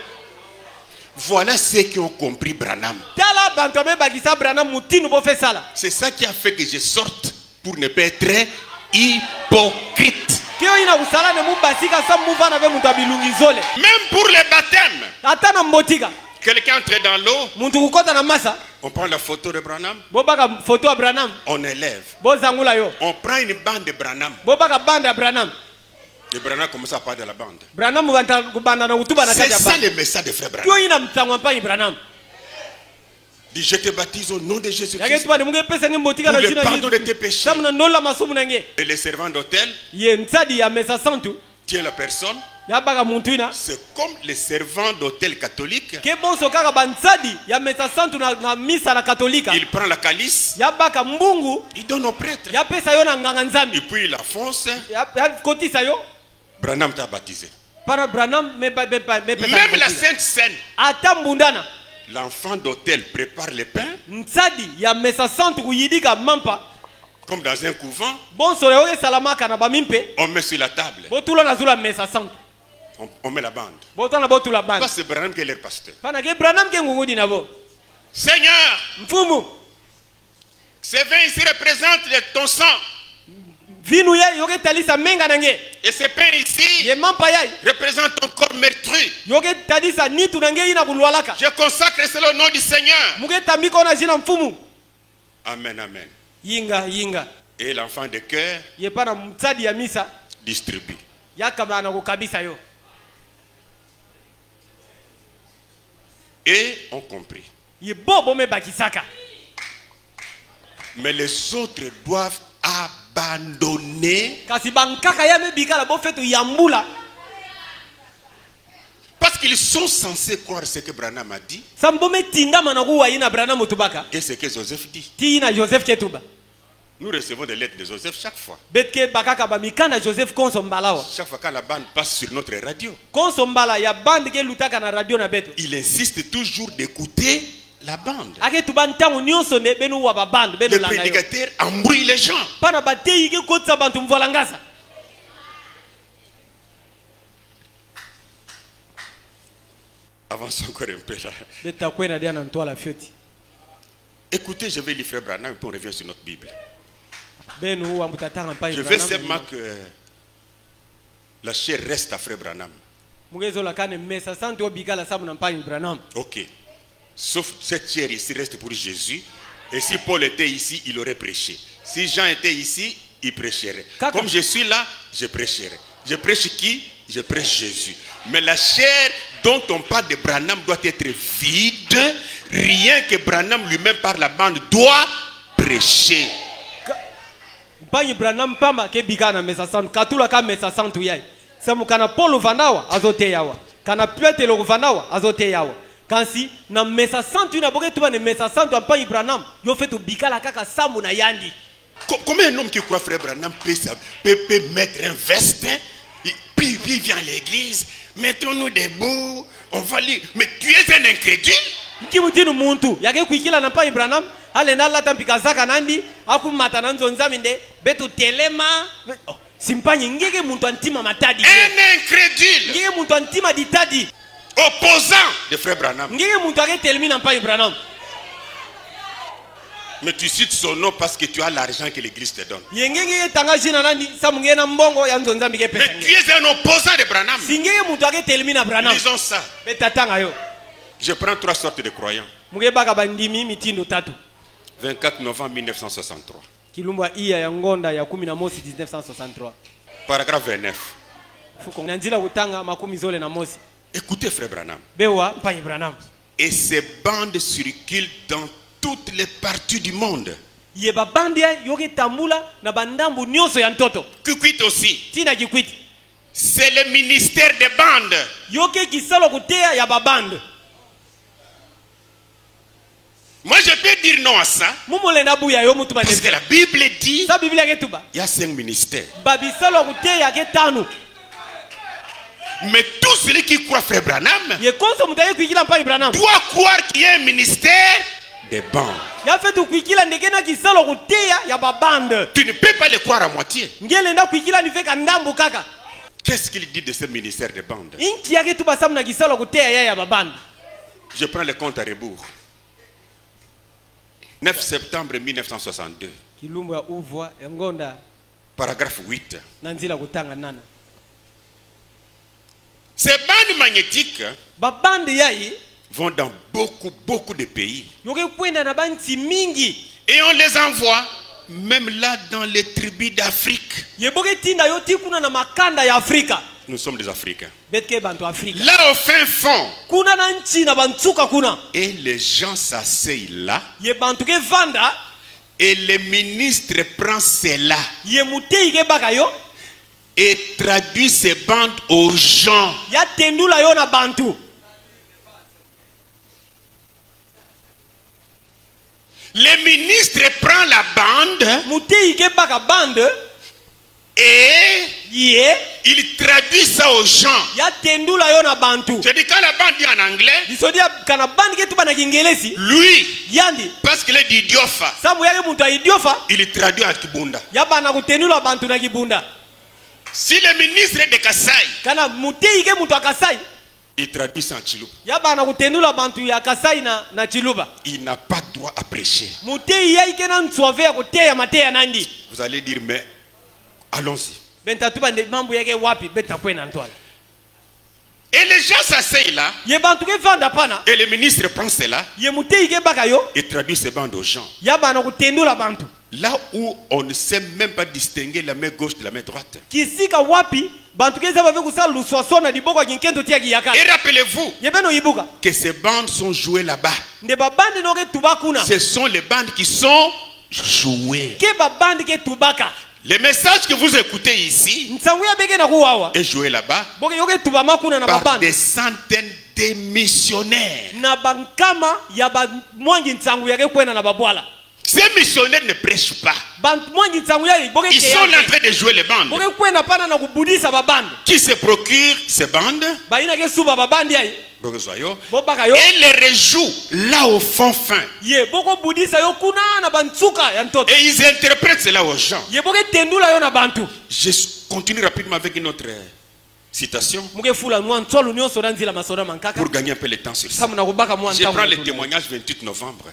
Voilà ceux qui ont compris Branham. Tala bantome bakisa Branham mutinu bo fe sala. C'est ça qui a fait que je sorte pour ne pas être hypocrite. Kio ina usala ne mubasika sa muvana be mutabilungi zole. Même pour les baptêmes, Atana mbotika. quelqu'un entre dans l'eau, Muntu kukota na masa. on prend la photo de Branham, Bo baka photo ya Branham. on élève. Bo zangula yo. On prend une bande de Branham. Bo baka banda ya Branham. Et Branham commence à parler de la bande. Branham muganta kubanda na utuba na C'est kati ya ça banda. le message de frère Branham. Kio ina mtangwa mpanyi Branham. Dit, je te baptise au nom de Yake Jésus-Christ. tuba ne munge pesa nge mbotika Pour na le jina pardon de Yesu. tes péchés. Samu na nola masumu nenge. Et les servants d'hôtel Ye msadi ya mesa santu. tiennent la personne. Ya baka muntu ina. C'est comme les servants d'hôtel catholique. Ke bonso kaka bansadi ya mesa santu na misa na katolika. Il prend la calice, Ya baka mbungu. il donne au prêtre. Ya pesa yo na nganga nzambi. Et puis il la fonce. Ya kotisa yo. Branham t'a baptisé. Para Branham me pesa. Même la Sainte Seine, Ata mbundana. l'enfant d'hôtel prépare le pain, Msadi ya mesa santu kuyidika mampa. comme dans un couvent, Bonso leo ke salamaka na bamimpe. on met sur la table, Botula na zula mesa santu. on met la bande. Botana botula banda. Ça, c'est Branham qui est leur pasteur. Pana ke Branham ke ngungudi nabo. Seigneur, Mfumu. ce vin ici représente ton sang. Vinu ya yoke talisa menga nange. Et ce pain ici Ye mampa yai. représente ton corps meurtri. Yoke talisa nitu nange ina kulwalaka. Je consacre cela au nom du Seigneur. Muge tambiko na jina mfumu. Amen, amen. Yinga yinga. Et l'enfant de cœur Ye pana msadi ya misa. distribue. Yakaba na kukabisa yo. Et on comprit. Ye bobo me bakisaka. Mais les autres doivent abandonner Kasi bankaka ya me bikala bo fetu yambula. parce qu'ils sont censés croire ce que Branham a dit Sambome tinda manakuwa ina Branham mutubaka. et ce que Joseph dit. Ti ina Joseph Ketuba. Nous recevons des lettres de Joseph chaque fois. Betke bakaka ba mikana Joseph Konsombalawa. Chaque fois quand la bande passe sur notre radio, Konsombala ya bande ke lutaka na radio na beto. il insiste toujours d'écouter la bande. Ake tubantangu nyonso ne benu wa ba bande benu Le langa yo. prédicateur embrouille les gens. Pana batei ke kotsa bantu mvolangasa. Avance encore un peu là. Beta kwena dia na ntwala fioti. Écoutez, je vais lire Frère Branham et puis on revient sur notre Bible. Benu wa mutatanga mpa Je veux seulement que la chair reste à Frère Branham. Mugezo la kane mesa santo bikala sabu na mpa Branham. Ok. Sauf cette chair ici reste pour Jésus. Et si Paul était ici, il aurait prêché. Si Jean était ici, il prêcherait. Kaka. Comme je suis là, je prêcherai. Je prêche qui? Je prêche Jésus. Mais la chair dont on parle de Branham doit être vide. Rien que Branham lui-même par la bande doit prêcher. Mpa Branham pamba ke bikana mesa santo katula ka mesa santo yai. Samu kana Paul vandawa azote yawa. Kana Petelo vandawa azote yawa. Kansi na mesa santo ina boke tuba ne mesa santo mpa Branham yo fetu bikala kaka samu na yandi. Comment un homme qui croit Frère Branham peut mettre un veste, puis il vient à l'église, mettons-nous debout, on va lire. Mais tu es un incrédule? Kimutinu muntu yake kuikila na mpa Branham ale na lata mpika zaka nandi akumata na nzonzami nde betu telema simpanyi ngeke muntu antima matadi Un incrédule ngeke muntu antima ditadi opposant de Frère Branham. ngeke muntu ake telemi na mpa Branham. Mais tu cites son nom parce que tu as l'argent que l'église te donne. Yengenge tanga jina nandi samunge na mbongo ya nzonzami ke pesa. Mais tu es un opposant de Branham. Singeke muntu ake telemi na Branham. Disons ça. Betatanga yo. Je prends trois sortes de croyants. Muge baka bandimi mitindo tatu. 24 novembre 1963. Kilumba iya ya ngonda ya 11 1963. Paragraphe 29. Fuko nanzila kutanga makumi zole na mosi. Écoutez, frère Branham. Bewa pa Branham. Et ces bandes circulent dans toutes les parties du monde. Ye babandia yoke tambula na bandambu nyonso ya ntoto. Kikwit aussi. Tina kikwit. C'est le ministère des bandes. Yoke kisalo kutea ya babande. Moi je peux dire non à ça. Parce que la Bible dit il y a 5 ministères. Mais tout celui qui croit frère Branham doit croire qu'il y a un ministère des bandes. Tu ne peux pas le croire à moitié. Qu'est-ce qu'il dit de ce ministère des bandes? Je prends le compte à rebours. 9 septembre 1962. Paragraphe 8. Ces bandes magnétiques vont dans beaucoup de pays. Et on les envoie même là dans les tribus d'Afrique. Nous sommes des Africains. Là au fin fond. Et les gens s'asseyent là. Et le ministre prend cela. Et traduit ces bandes aux gens. Le ministre prend la bande. Et il traduit ça aux gens. Je dis quand la bande dit en anglais, lui, parce qu'il est d'Idiofa, il traduit en Kibunda. Si le ministre est de Kasaï, il traduit ça en Chiluba. Il n'a pas droit à prêcher. Vous allez dire, mais allons-y. Et les gens s'asseyent là. Et le ministre prend cela. Et traduit ces bandes aux gens. Là où on ne sait même pas distinguer la main gauche de la main droite. Et rappelez-vous que ces bandes sont jouées là-bas. Ce sont les bandes qui sont jouées. Le message que vous écoutez ici est joué là-bas par des centaines de missionnaires. Ces missionnaires ne prêchent pas. Ils sont en train de jouer les bandes. Qui se procure ces bandes et les rejoue là au fond fin. Et ils interprètent cela aux gens. Je continue rapidement avec une autre citation pour gagner un peu le temps sur ça. Je prends le témoignage 28 novembre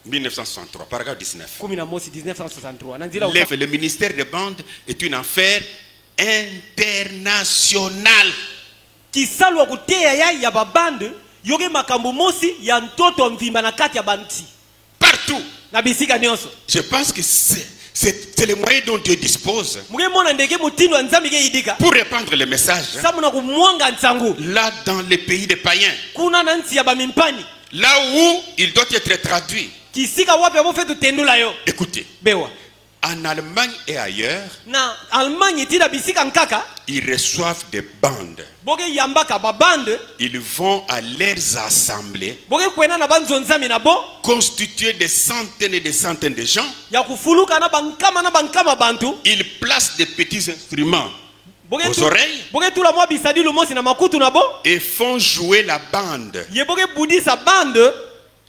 1963, paragraphe 19. Le ministère des bandes est une affaire internationale. Partout. Je pense que c'est le moyen dont Dieu dispose pour répandre le message. Là dans les pays des païens, là où il doit être traduit. Écoutez, en Allemagne et ailleurs, ils reçoivent des bandes. Ils vont à leurs assemblées constituées de centaines et des centaines de gens. Ils placent des petits instruments aux oreilles et font jouer la bande.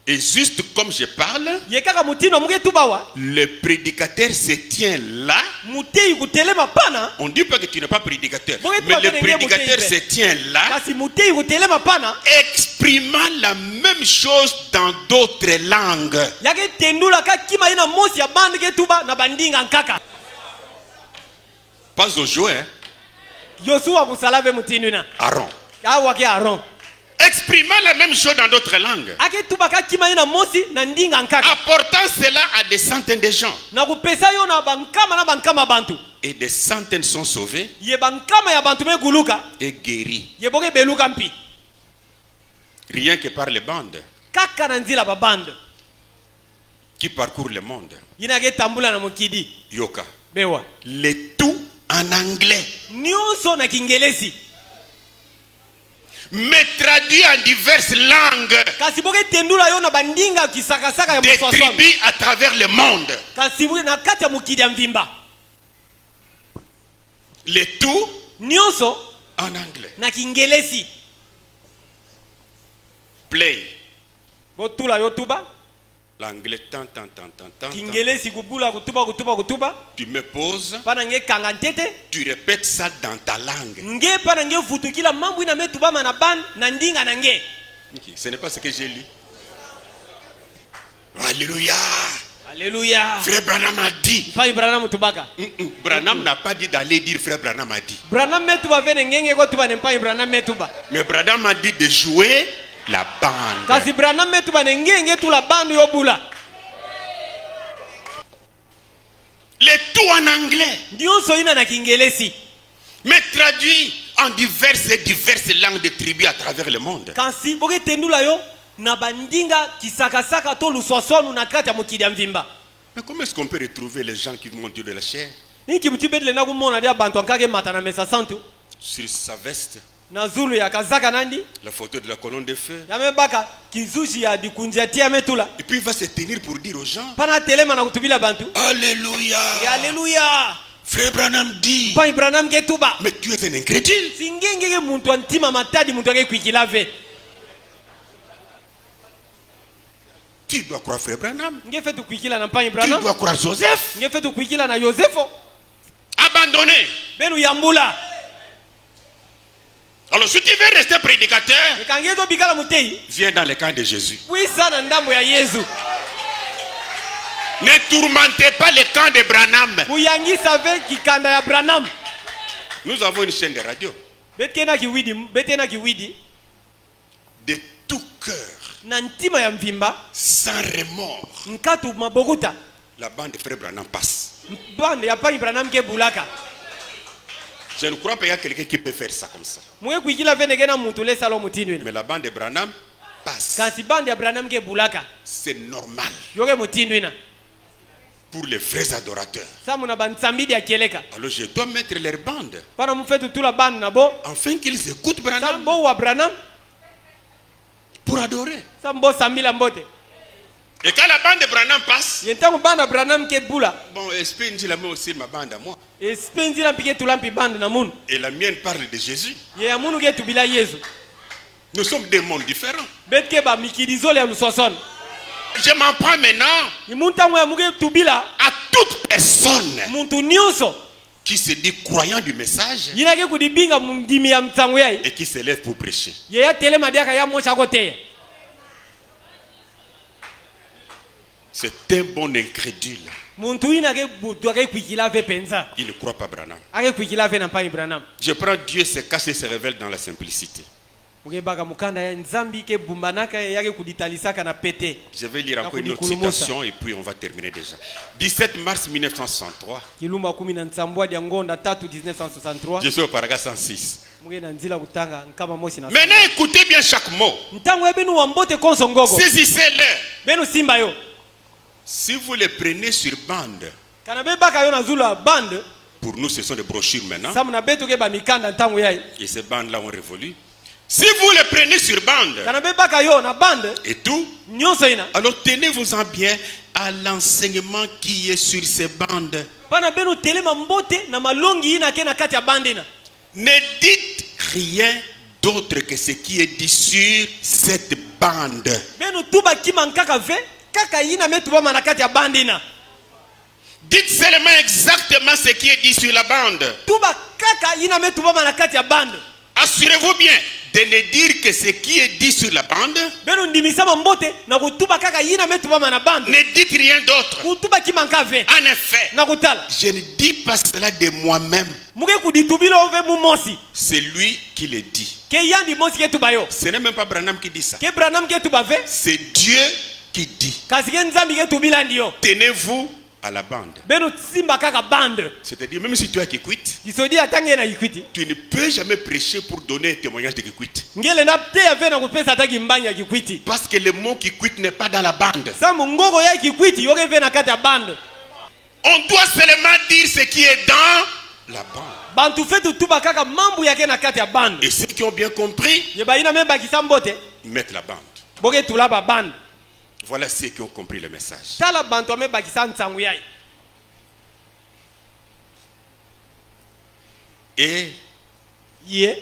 Et juste comme je parle, le prédicateur se tient là. On ne dit pas que tu n'es pas prédicateur, mais le prédicateur se tient là, exprimant la même chose dans d'autres langues. Pas Josué, Aaron. exprimant la même chose dans d'autres langues, apportant cela à des centaines de gens. Et des centaines sont sauvés et guéris. Rien que par les bandes qui parcourent le monde. Yoka. Le tout en anglais. Mais traduit en diverses langues. Des tribus à travers le monde. Le tout en anglais. Play. L'anglais tant. Tu me poses. Tu répètes ça dans ta langue. Ce n'est pas ce que j'ai lu. Alléluia. Alléluia. Frère Branham a dit. Branham n'a pas dit d'aller dire Frère Branham a dit. Mais Branham a dit de jouer la bande. Le tout en anglais. Mais traduit en diverses langues de tribus à travers le monde. Mais comment est-ce qu'on peut retrouver les gens qui vont Dieu de la chair sur sa veste? La photo de la colonne de feu. Et puis il va se tenir pour dire aux gens Alléluia. Alléluia. Frère Branham dit. Mais tu es un incrédule. Tu dois croire Frère Branham. Tu dois croire Joseph. Abandonné. Alors si tu veux rester prédicateur, viens dans le camp de Jésus. Ne tourmentez pas le camp de Branham. Nous avons une chaîne de radio. De tout cœur, sans remords, la bande de Frère Branham passe. Je ne crois pas qu'il y a quelqu'un qui peut faire ça comme ça. Mais la bande de Branham passe. C'est normal pour les vrais adorateurs. Alors je dois mettre leur bande afin qu'ils écoutent Branham pour adorer. Et quand la bande de Branham passe, bon, Esprit dit la main aussi ma bande à moi. Et la mienne parle de Jésus. Nous sommes des mondes différents. Je m'en prends maintenant à toute personne qui se dit croyant du message et qui se lève pour prêcher. C'est un bon incrédule. Il ne croit pas Branham. Je prends Dieu se cache et se révèle dans la simplicité. Je vais lire encore une autre citation et puis on va terminer déjà. 17 mars 1963. Je suis au paragraphe 106. Maintenant écoutez bien chaque mot. Saisissez-le. Si vous les prenez sur bande, pour nous ce sont des brochures maintenant, et ces bandes-là ont révolu. Si vous les prenez sur bande, et tout, alors tenez-vous-en bien à l'enseignement qui est sur ces bandes. Ne dites rien d'autre que ce qui est dit sur cette bande. Dites seulement exactement ce qui est dit sur la bande. Assurez-vous bien de ne dire que ce qui est dit sur la bande. Ne dites rien d'autre. En effet, je ne dis pas cela de moi-même. C'est lui qui le dit. Ke yandi mosi ke tubayo. Ce n'est même pas Branham qui dit ça. Ke Branham ke tubave. C'est Dieu qui dit. Kasi ke nzambi ke tubila ndio. Tenez-vous à la bande. Beno simba kaka bande. C'est-à-dire, même si tu as Kikwit, Kisodi atange na Kikwiti. tu ne peux jamais prêcher pour donner un témoignage de Kikwit. Ngele na te ave na kupesa ataki mbanya Kikwiti. Parce que le mot Kikwit n'est pas dans la bande. Sa mungoko ya Kikwiti yoke ve na kata bande. On doit seulement dire ce qui est dans la bande. Bantu fetu tuba kaka mambu yake na kata bande. Et ceux qui ont bien compris, Ye baina memba kisambote. mettent la bande. Boke tulaba bande. Voilà ceux qui ont compris le message. Tala bantu memba kisantangu yai. Et Ye.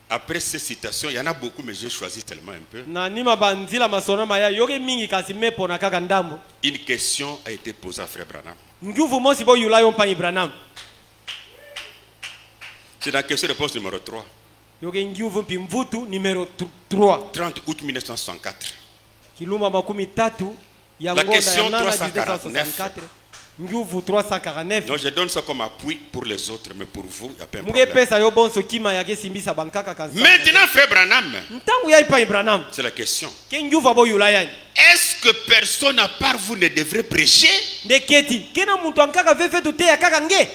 après ces citations, il y en a beaucoup, mais j'ai choisi tellement un peu. Na nima banzila masona maya yoke mingi kasi mepo na kaka ndambo. Une question a été posée à Frère Branham. Nguvu mosi bo yulayo mpa Branham. C'est la question-réponse numéro 3. Yoke nguvu mpi mvutu numero 3. 30 août 1964. Kiluma makumi tatu ya La ngonda question ya nana 349. 1964. Nguvu 349. Donc je donne ça comme appui pour les autres, mais pour vous, il n'y a pas un Muge problème. pesa yo bonso kima yake simbisa bankaka kansa. Maintenant, Frère Branham, Ntangu ya ipa Branham. c'est la question. Ke nguvu abo yulaya. Est-ce que personne à part vous ne devrait prêcher? De keti. Kena muntu ankaka fefe tute ya kaka nge.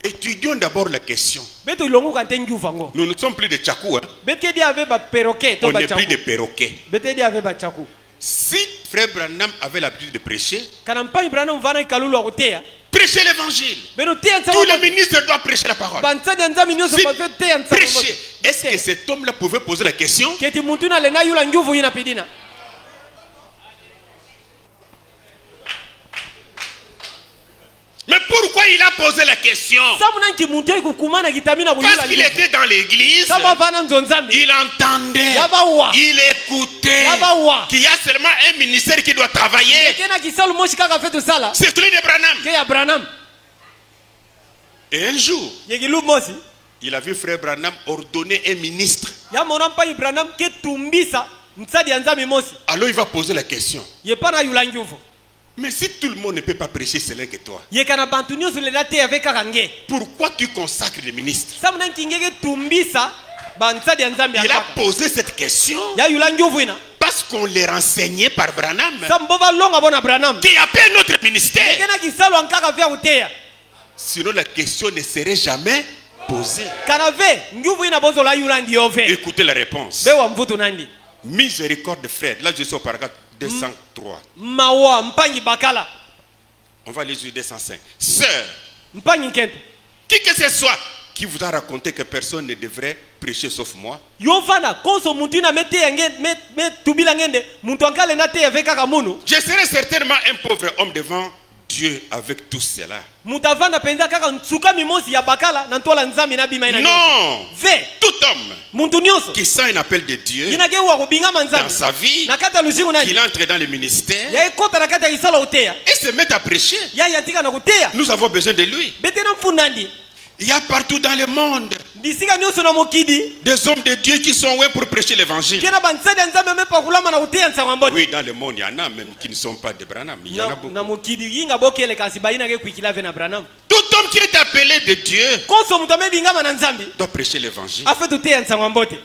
Étudions d'abord la question. Beto ilongu kante nguvu ango. Nous ne sommes plus de tchakou, hein? Bete di ave ba perroquet to On ba n'est plus chaku. de perroquets. Bete di ave ba chaku. Si Frère Branham avait l'habitude de prêcher, Kana mpa Branham vana kalulu akoteya. prêchez l'évangile. Beno teya Tous les ministres doivent prêcher la parole. Bansadi ya nzambi nyonso Si ba fe teya nzambi. prêcher. Est-ce que cet homme-là pouvait poser la question? Keti muntu na lena yula nguvu yina pidina. Mais pourquoi il a posé la question? Samu nanki muntu ya kukumana kitamina bu Parce yula qu'il nguvu. était dans l'église, Sama vana nzonzambi. il entendait, Yaba wa. il écoutait Yaba wa. qu'il y a seulement un ministère qui doit travailler. Kena kisalu moshi kaka fetu sala. C'est celui de Branham. Ke ya Branham. Et un jour, Yegilu mosi. il a vu Frère Branham ordonner un ministre. Ya mona mpa Branham ke tumbisa msadi ya nzambi mosi. Alors il va poser la question. Ye pana yula nguvu. Mais si tout le monde ne peut pas prêcher cela que toi, Ye kana bantu nyonso lena te avec kaka nge. pourquoi tu consacres les ministres? Samu nanki ngeke tumbisa bansadi ya nzambi ya Il a kaka. posé cette question Ya yula nguvu ina. parce qu'on les renseignait par Branham Samu bova longa bona Branham. qu'il n'y a pas un autre ministère. Kena kisalu ankaka vya uteya. Sinon la question ne serait jamais posée. Kana ve nguvu ina bozo la yula ndio ve. Écoutez la réponse. Bewa mvutu nandi. Miséricorde frère. Là je suis au paragraphe 203. Mawa mpangi bakala. On va aller sur 205. Sœur, Mpangi kento. qui que ce soit qui vous a raconté que personne ne devrait prêcher sauf moi, Yo fana konso muntu ina mete ya nge me tubila ngende muntu ankale na te avec kaka munu. je serai certainement un pauvre homme devant Dieu avec tout cela. Mutavanda penza kaka nsuka mimosi ya bakala na ntola nzambi na bima ina. Non, Ve tout homme muntu nyonso. qui sent un appel de Dieu Ina ke wa kubinga dans manzambi. sa vie, Na kata lusingu nani. qu'il entre dans le ministère Ya ekota na kata isala uteya. et se met à prêcher. Ya yatika na kuteya. Nous avons besoin de lui. Bete na mfunandi. Il y a partout dans le monde Bisika nyonso na mokidi. des hommes de Dieu qui sont ouais pour prêcher l'évangile. Kena bansadi ya nzambi mepa kulama na uteya nsangamboti. Oui, dans le monde, il y en a même qui ne sont pas de Branham. Il y en a beaucoup. Na mokidi yinga bokele kasi baina ke kuikila ve na Branham. Tout homme qui est appelé de Dieu Konso mutame bingama na nzambi. doit prêcher l'évangile. Afe tuteya nsangamboti.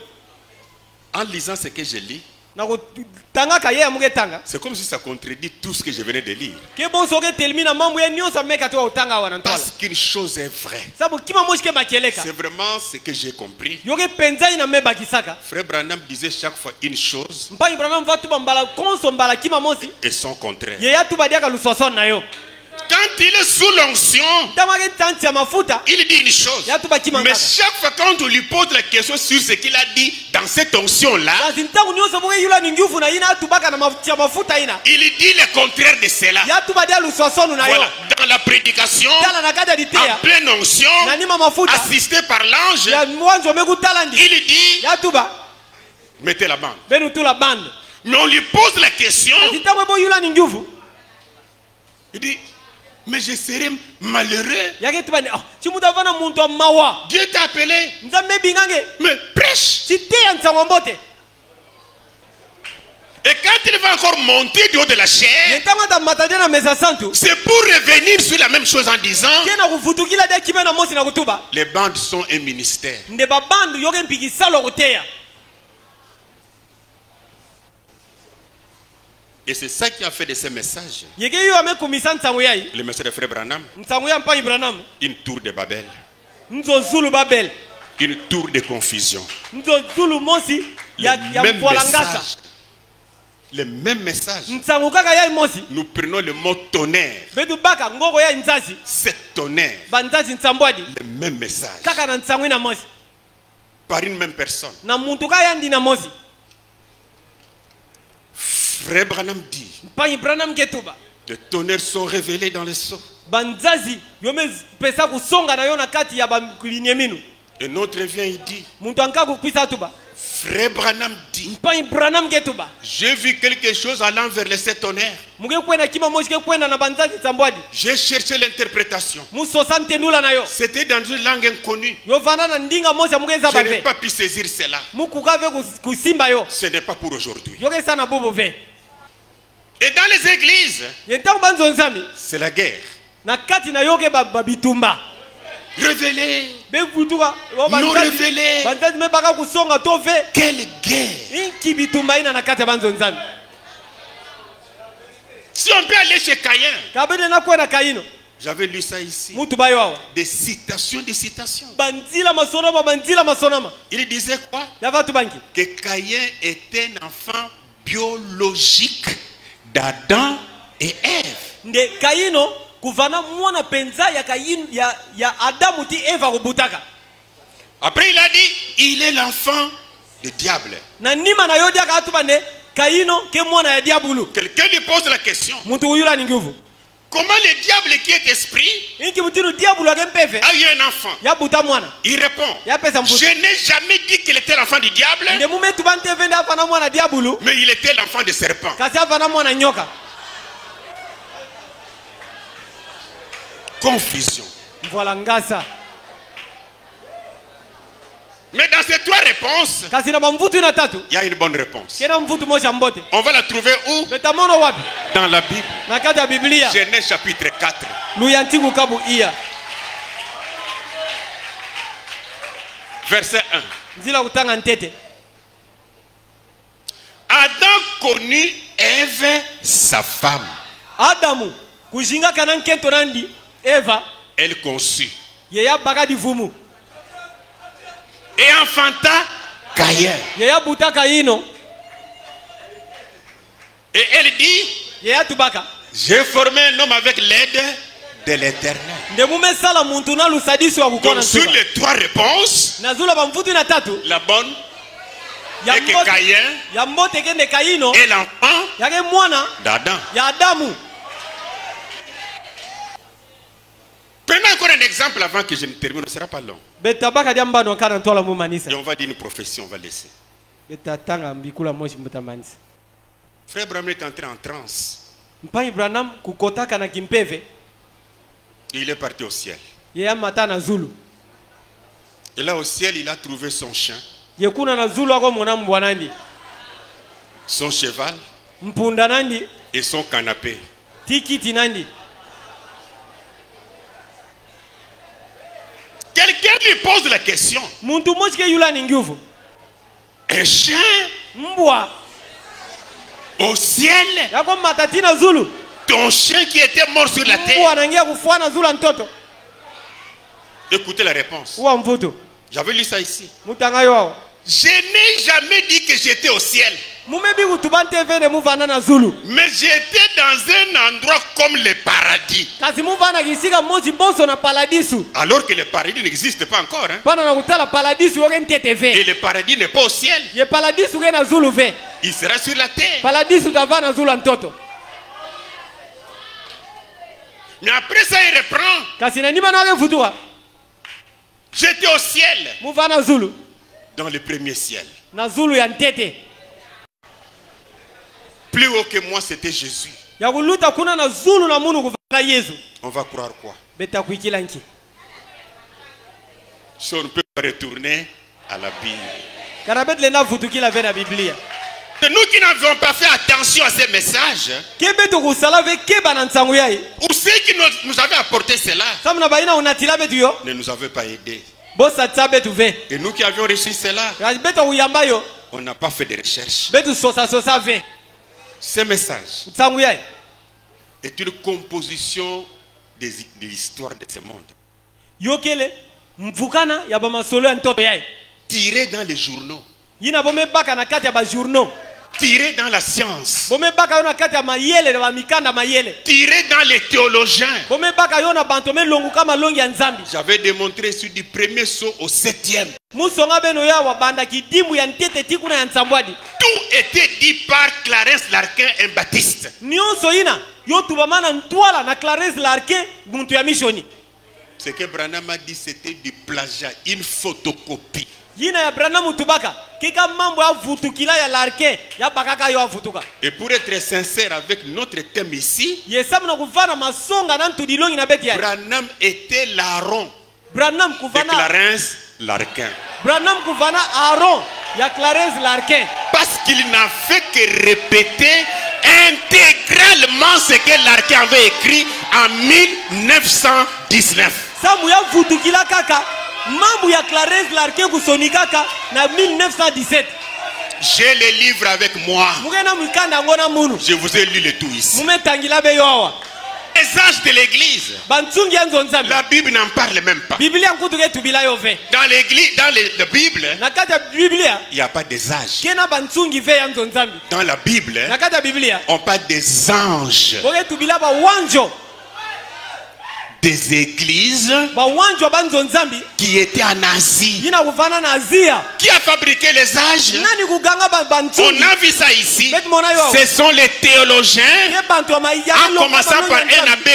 En lisant ce que je lis, Na kutanga kaye ya mugetanga. c'est comme si ça contredit tout ce que je venais de lire. Ke bonso ke telmi na mambo ya nyonso meka to utanga wana ntola. Parce qu'une chose est vraie. Sabu kima moshi ke makeleka. C'est vraiment ce que j'ai compris. Yoke penza ina meba kisaka. Frère Branham disait chaque fois une chose Mpangi Branham va tuba mbala konso mbala kima mosi. et son contraire. Ye ya tuba diaka lusoson na yo. Quand il est sous l'onction, Tama ke tanti ya mafuta. il dit une chose. Ya tuba kima Mais ngaka. chaque fois quand on lui pose la question sur ce qu'il a dit dans cette onction-là, Kasi ntangu nyonso moke yula ni ngufu na ina tubaka na mafuta ina. il dit le contraire de cela. Ya tuba dia lusoson na yo. Voilà, dans la prédication, Tala na kata en diteya. pleine onction, Na nima mafuta. assisté par l'ange, Ya mwanzo meku talandi. il dit, Ya tuba. mettez la bande. Benu tula bande. Mais on lui pose la question, Kasi ntangu bo yula ni ngufu. il dit, mais je serai malheureux. Yake tuba ni chimudavana muntu wa mawa. Dieu t'a appelé, Nzambe bingange. mais prêche. Chiteya nsangombote. Et quand il va encore monter du haut de la chair, c'est pour revenir sur la même chose en disant les bandes sont un ministère. Et c'est ça qui a fait de ces messages le message de Frère Branham, une tour de Babel, une tour de confusion. Le même message. Nous prenons le mot tonnerre. C'est tonnerre. Le même message. Par une même personne. Frère Branham dit, les tonnerres sont révélés dans les seaux. Et notre vient, il dit, Frère Branham dit, j'ai vu quelque chose allant vers les sept tonnerres. J'ai cherché l'interprétation. C'était dans une langue inconnue. Je n'ai pas pu saisir cela. Ce n'est pas pour aujourd'hui. Et dans les églises, c'est la guerre. Révélé, non révélé. Quelle guerre! Si on peut aller chez Caïn, j'avais lu ça ici. Des citations, des citations. Il disait quoi? Que Caïn était un enfant biologique d'Adam et Ève. Après il a dit, il est l'enfant du diable. Quelqu'un lui pose la question. Comment le diable qui est esprit a eu un enfant? Il répond, je n'ai jamais dit qu'il était l'enfant du diable, mais il était l'enfant du serpent. Confusion. Mais dans ces trois réponses, il y a une bonne réponse. On va la trouver où? Dans la Bible. Genèse chapitre 4. Verset 1. Adam connut Ève, sa femme. Elle conçut et enfanta Caïn. Et elle dit, j'ai formé un homme avec l'aide de l'Éternel. Donc sur les trois réponses, la bonne est que Caïn est l'enfant d'Adam. Prenons encore un exemple avant que je ne termine, ce ne sera pas long. Et on va dire une prophétie, on va laisser. Frère Branham est entré en transe. Il est parti au ciel. Et là au ciel, il a trouvé son chien, son cheval et son canapé. Quelqu'un lui pose la question. Un chien au ciel? Ton chien qui était mort sur la terre. Écoutez la réponse. J'avais lu ça ici. Je n'ai jamais dit que j'étais au ciel. Mais j'étais dans un endroit comme le paradis. Alors que le paradis n'existe pas encore. Hein? Et le paradis n'est pas au ciel. Il sera sur la terre. Mais après ça, il reprend. J'étais au ciel. Dans le premier ciel. Plus haut que moi, c'était Jésus. On va croire quoi? Si on ne peut pas retourner à la Bible. nous qui n'avons pas fait attention à ces messages, kebe tokusala ve keba na nsango yaye ou ceux qui nous avaient apporté cela, samna baina unatila betu yo ne nous avaient pas aidés. bosa tsa betu ve Et nous qui avions reçu cela, betu uyamba yo on n'a pas fait de recherche. betu sosa ve Ce message nsango yaye est une composition de l'histoire de ce monde, yokele mvukana ya bamasolo ya ntoto yaye tiré dans les journaux, yina bomebaka na kati ya bajournaux tiré dans la science, bomebaka yo na kati ya mayele na bamikanda mayele tiré dans les théologiens. bomebaka yo na bantu melongu kama longi ya nzambi J'avais démontré sur du premier saut au 7e. musonga beno yawa bandaki dimbu ya ntete tikuna ya nsambwadi Tout était dit par Clarence Larquin, un baptiste. nyonso ina yo tubamana ntwala na Clarence Larquin muntu ya mishoni Ce que Branham a dit, c'était du plagiat, une photocopie. yina ya Branham tubaka kika mambo ya vutukila ya Larquin ya bakaka yo avutuka Et pour être sincère avec notre thème ici, yesamu na kuvana masonga na ntudilongi na beti ya Branham était larron Branham de kuvana Clarence Larquin. Branham kuvana Aaron ya Clarence Larquin Parce qu'il n'a fait que répéter intégralement ce que Larquin avait écrit en 1919. samu ya vutukila kaka mambo ya Clarence Larquin kusoni kaka na 1917 J'ai les livres avec moi. mugena mikanda ngona munu Je vous ai lu le tout ici. mumetangila be yowa Les âges de l'église, bantsungi ya nzonzambi la Bible n'en parle même pas. biblia nkutuke tubila yo ve Dans l'église, dans la Bible, na kati ya biblia il n'y a pas des âges. kena bantsungi ve ya nzonzambi Dans la Bible, na kati ya biblia on parle des anges, boke tubila bawanjo des églises bawanjo ba nzonzambi qui étaient en Asie. yina kuvana na Asia Qui a fabriqué les âges? nani kuganga On bantsungi a vu ça ici. beti mona yo Ce sont les théologiens, ye bantu ya maya en commençant par un abbé,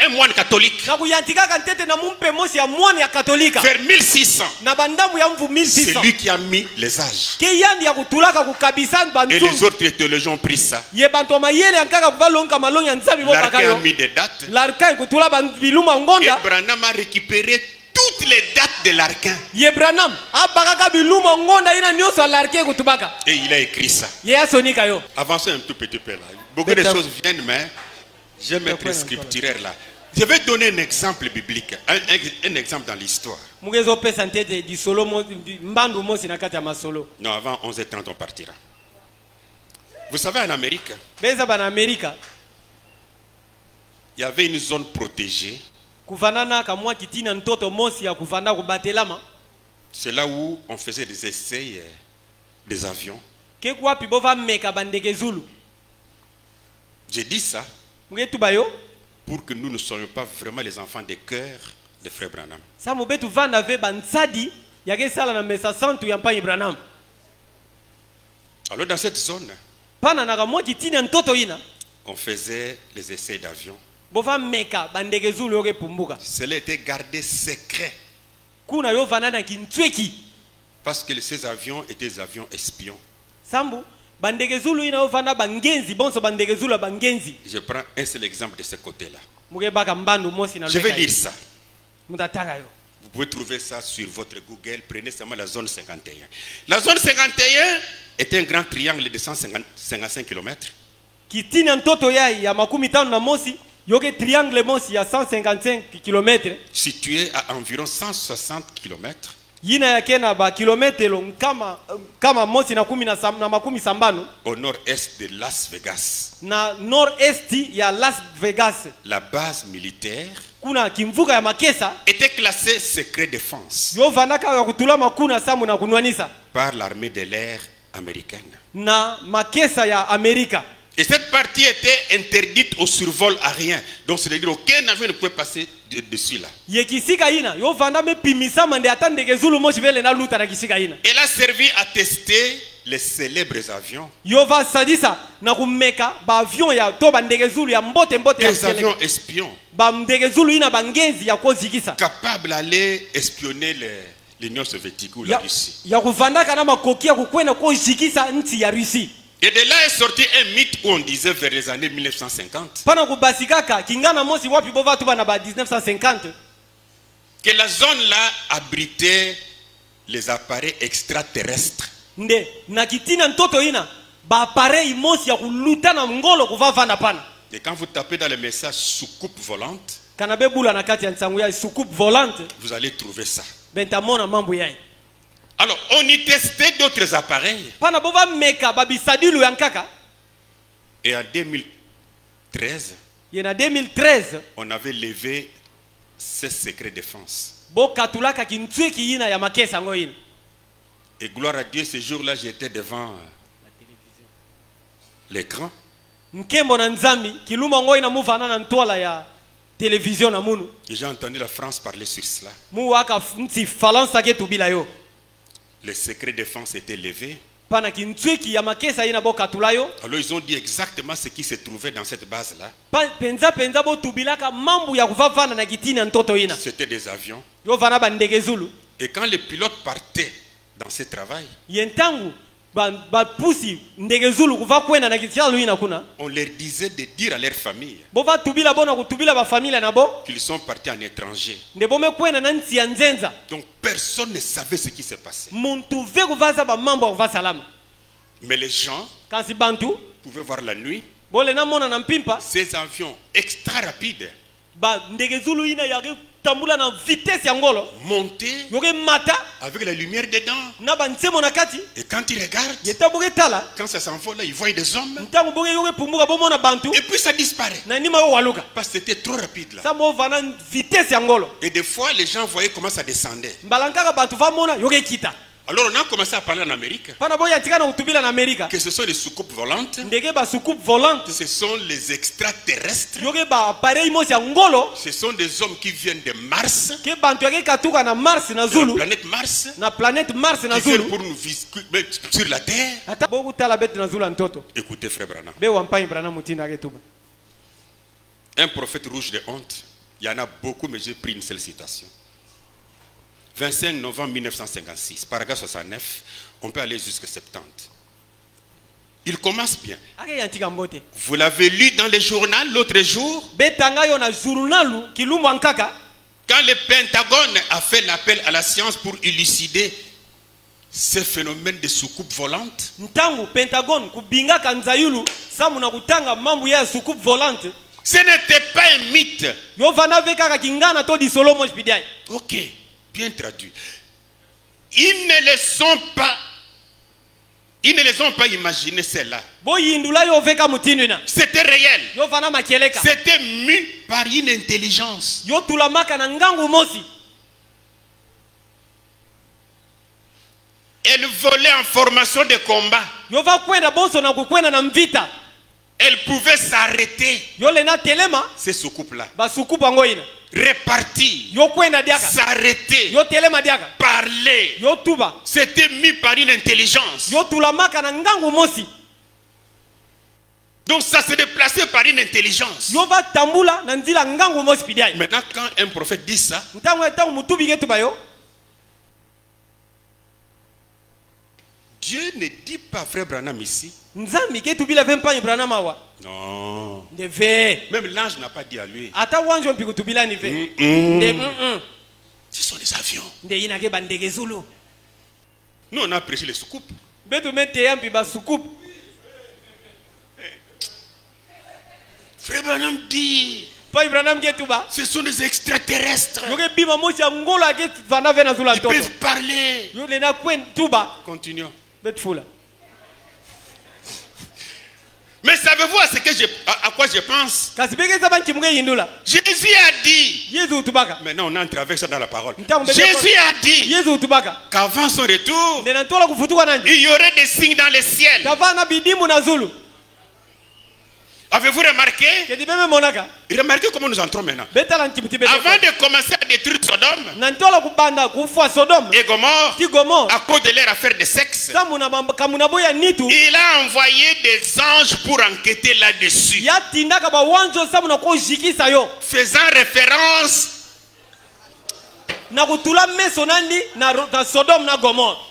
un moine catholique, na kuyantikaka ntete na mumpe mosi ya mwana ya katolika vers 1600. na bandambu ya mvu C'est 1600 lui qui a mis les âges. ke yandi ya kutulaka kukabisa Et les bantsungi autres théologiens ont pris ça. ye bantu ya mayele yankaka kuvalonga malongi ya nzambi bobaka Larquin a yo mis des dates. Larquin kutula biluma Et ngonda Branham a récupéré toutes les dates de Larquin. ye Branham abakaka biluma ngonda ina nyonso ya Larquin kutubaka Et il a écrit ça. ye asonika yo Avancez un tout petit peu là. Beaucoup de choses viennent, mais je vais mettre scripturaire là. Je vais donner un exemple biblique, un exemple dans l'histoire. mugezo pesa ntete disolo mbandu mosi na kati ya masolo Non, avant 11h30, on partira. Vous savez, en Amérique, beza bana Amerika il y avait une zone protégée. kufanana kamwa kitina ntoto mosi ya kufanda kubatelama C'est là où on faisait des essais des avions. ke kwapi bova meka bandeke zulu J'ai dit ça mugetu bayo pour que nous ne soyons pas vraiment les enfants de cœur de Frère Branham. sa mubetu vanda ve bansadi yake sala na mesa santu ya mpanyi Branham Alors dans cette zone, pana na kamwa kitina ntoto ina on faisait les essais d'avions. bova meka bandeke zulu yoke pumbuka Cela était gardé secret kuna yo vanda na kintsweki parce que ces avions étaient des avions espions. sambu bandeke zulu ina yo vanda bangenzi bonso bandeke zulu ya bangenzi Je prends un seul exemple de ce côté-là. mugebaka mbandu mosi na Je vais lweka lire ye. ça. mutataka yo Vous pouvez trouver ça sur votre Google. Prenez seulement la zone 51. La zone 51 est un grand triangle de 155 km. kitina ntoto yai ya makumi tano na mosi yoke triangle mosi ya 155 km Situé à environ 160 km yina yake na ba kilometero kama mosi na kumi na makumi sambano au nord-est de Las Vegas. na nord-est ya Las Vegas La base militaire kuna kimvuka ya makesa était classée secret défense yo vandaka ya kutula makuna samu na kunwanisa par l'armée de l'air américaine. na makesa ya Amerika Et cette partie était interdite au survol aérien. Donc c'est-à-dire aucun avion ne pouvait passer dessus là. ye kisika ina yo vanda me pimisa mande atandeke zulu mosi vele na luta na kisika ina Elle a servi à tester les célèbres avions. yo va sadisa na kumeka ba avion ya to bandeke zulu ya mbote mbote ya Des Seleka. avions espions ba ndeke zulu ina bangenzi ya kozikisa capables d'aller espionner l'Union soviétique ou la Russie. ya kuvandaka na makoki ya kukwenda kozikisa nchi ya Russie Et de là est sorti un mythe où on disait vers les années 1950 pana kubasikaka kingana mosi wapi bova tu bana ba 1950 que la zone là abritait les appareils extraterrestres nde na kitina ntoto ina baappareil mosi ya kuluta na ngolo kuva vanda pana. Et quand vous tapez dans les messages soucoupe volante, Kana bebula na kati ya nsangu ya soucoupe volante. vous allez trouver ça. Bentamona mambo yai. Alors, on y testait d'autres appareils. Pana bova meka babisadilu yankaka. Et en 2013, Yena 2013. on avait levé ces secrets défense. Bo katulaka kintwe kiyina ya makesa ngoyina. Et gloire à Dieu, ce jour-là, j'étais devant l'écran. Nkembo na nzambi kiluma ngoyina muvana na ntwala ya télévision na munu. Et j'ai entendu la France parler sur cela. Mu waka nti falansa ke tubila yo. Les secrets défense étaient levés. Pana kintwe ki ya makesa yina bo katula yo. Alors ils ont dit exactement ce qui se trouvait dans cette base-là. Penza bo tubilaka mambu ya kuvavana na kitini ntoto yina. C'était des avions. Yo vana ba ndege zulu. Et quand les pilotes partaient dans ce travail, Yentangu ba pusi ndege zulu kuva kwenda na kitialu yina kuna. on leur disait de dire à leur famille Bo va tubila bona kutubila ba familia na bo. qu'ils sont partis en étranger. Ndebo me kwenda na nti ya nzenza. Donc personne ne savait ce qui se passait. Muntu ve kuvaza ba mambo kuva salama. Mais les gens Kansi bantu pouvaient voir la nuit bole na mona na mpimpa ces avions extra rapides ba ndege zulu yina ya tambula na vitesse ya ngolo. monter Yoge mata avec la lumière dedans. na ba nsemo na kati. Et quand ils regardent, Yeta boge tala. quand ça s'envole, là, ils voient des hommes. Ntangu boge yoge pumuka bo mona bantu. Et puis ça disparaît. Na nima yo waluka. Parce que c'était trop rapide là. Sa mo vana vitesse ya ngolo. Et des fois, les gens voyaient comment ça descendait. Mbalankaka bantu va mona yoge kita. Alors on a commencé à parler en Amérique Pana boya tika na utubila na Amerika. que ce sont les soucoupes volantes, Ndege ba soucoupe volante. ce sont les extraterrestres, Yoge ba appareil mosi ya ngolo. ce sont des hommes qui viennent de Mars, Ke bantu yake katuka na Mars na de la Zulu. planète Mars, Na planète Mars na qui viennent Zulu. pour nous mettre sur la Terre. Ata boku tala beti na Zulu ntoto. Écoutez, frère Branham, Be wampai brana mutina ke tuba. un prophète rouge de honte, il y en a beaucoup, mais j'ai pris une seule citation. 25 novembre 1956, paragraphe 69, on peut aller jusqu'à 70. Il commence bien. Ake yantika mbote. Vous l'avez lu dans le journal l'autre jour, Betanga yo na journalu kilumu ankaka. quand le Pentagone a fait l'appel à la science pour élucider ce phénomène de soucoupe volante. Ntangu Pentagone kubinga kanzayulu samu na kutanga mambu ya soucoupe volante. Ce n'était pas un mythe. Yo vana veka kingana to di solo mo spidiai. Ok, bien traduit. Ils ne les ont pas imaginé celle-là. Bo yindula yo veka mutinuna. C'était réel. Yo vana makeleka. C'était mu par une intelligence. Yo tulamaka na ngangu mosi. Elle volait en formation de combat. Yo va kwenda boso na kukwenda na mvita. Elle pouvait s'arrêter. Yo lena telema Ces soucoupes-là. ba soucoupe ngoina. Repartir. Yo kwenda diaka. S'arrêter. Yo telema diaka. Parler. Yo tuba. C'était mis par une intelligence. Yo tulamaka na ngangu mosi. Donc ça se déplaçait par une intelligence. Yo va tambula na nzila ngangu mosi spidiai. Maintenant, quand un prophète dit ça, Ntangu mutubi ke tuba yo. Dieu ne dit pas, frère Branham ici. Nzambi ke tubila vempa ibrana mawa. Non. Ndeve. Même l'ange n'a pas dit à lui. Ata wanjo mpiku tubila ni ve. Nde Ce sont des avions. nde ina ke bandege zulu. Nous, on a prêché les soucoupes. Betu mete yampi ba soucoupe. Frère Branham dit, Pa Ibrahim ke tuba. ce sont des extraterrestres. Yoke bima mosi ya ngola ke vana vena zula Ils ntoto. peuvent parler. Yo lena kwen tuba. Continuons. Bet fula. Mais savez-vous à quoi je pense? Kasi beke zaba nchimuge yindula. Jésus a dit. Yezu tubaka. Maintenant, on entre avec ça dans la parole. Ntamu bebe- Jésus a dit Yezu tubaka. qu'avant son retour, Nena ntola kufutuka nanji. il y aurait des signes dans le ciel. Kavana bidimu na zulu. Avez-vous remarqué? Kedi bebe monaka. Remarquez comment nous entrons maintenant. Betala nchimuti bebe. Avant de commencer à détruire Sodome Na ntola kubanda kufua Sodome. et Gomorre, Ti Gomorre. à cause de leur affaire de sexe, Kamuna boya nitu. il a envoyé des anges pour enquêter là-dessus, Ya tindaka ba wanjo samuna ko jikisa yo. faisant référence Na kutula meso nandi na Sodome na Gomorre.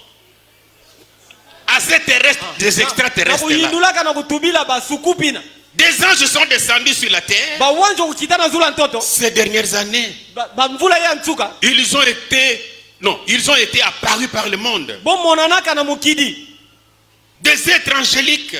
à ces terrestres, des Na extraterrestres là. kuyindulaka na kutubila ba sukupina. Des anges sont descendus sur la terre Ba wanjo kuchita na zula ntoto. ces dernières années. Ba mvula ya ntuka. Ils ont été apparus par le monde. Bo monanaka na mukidi. Des êtres angéliques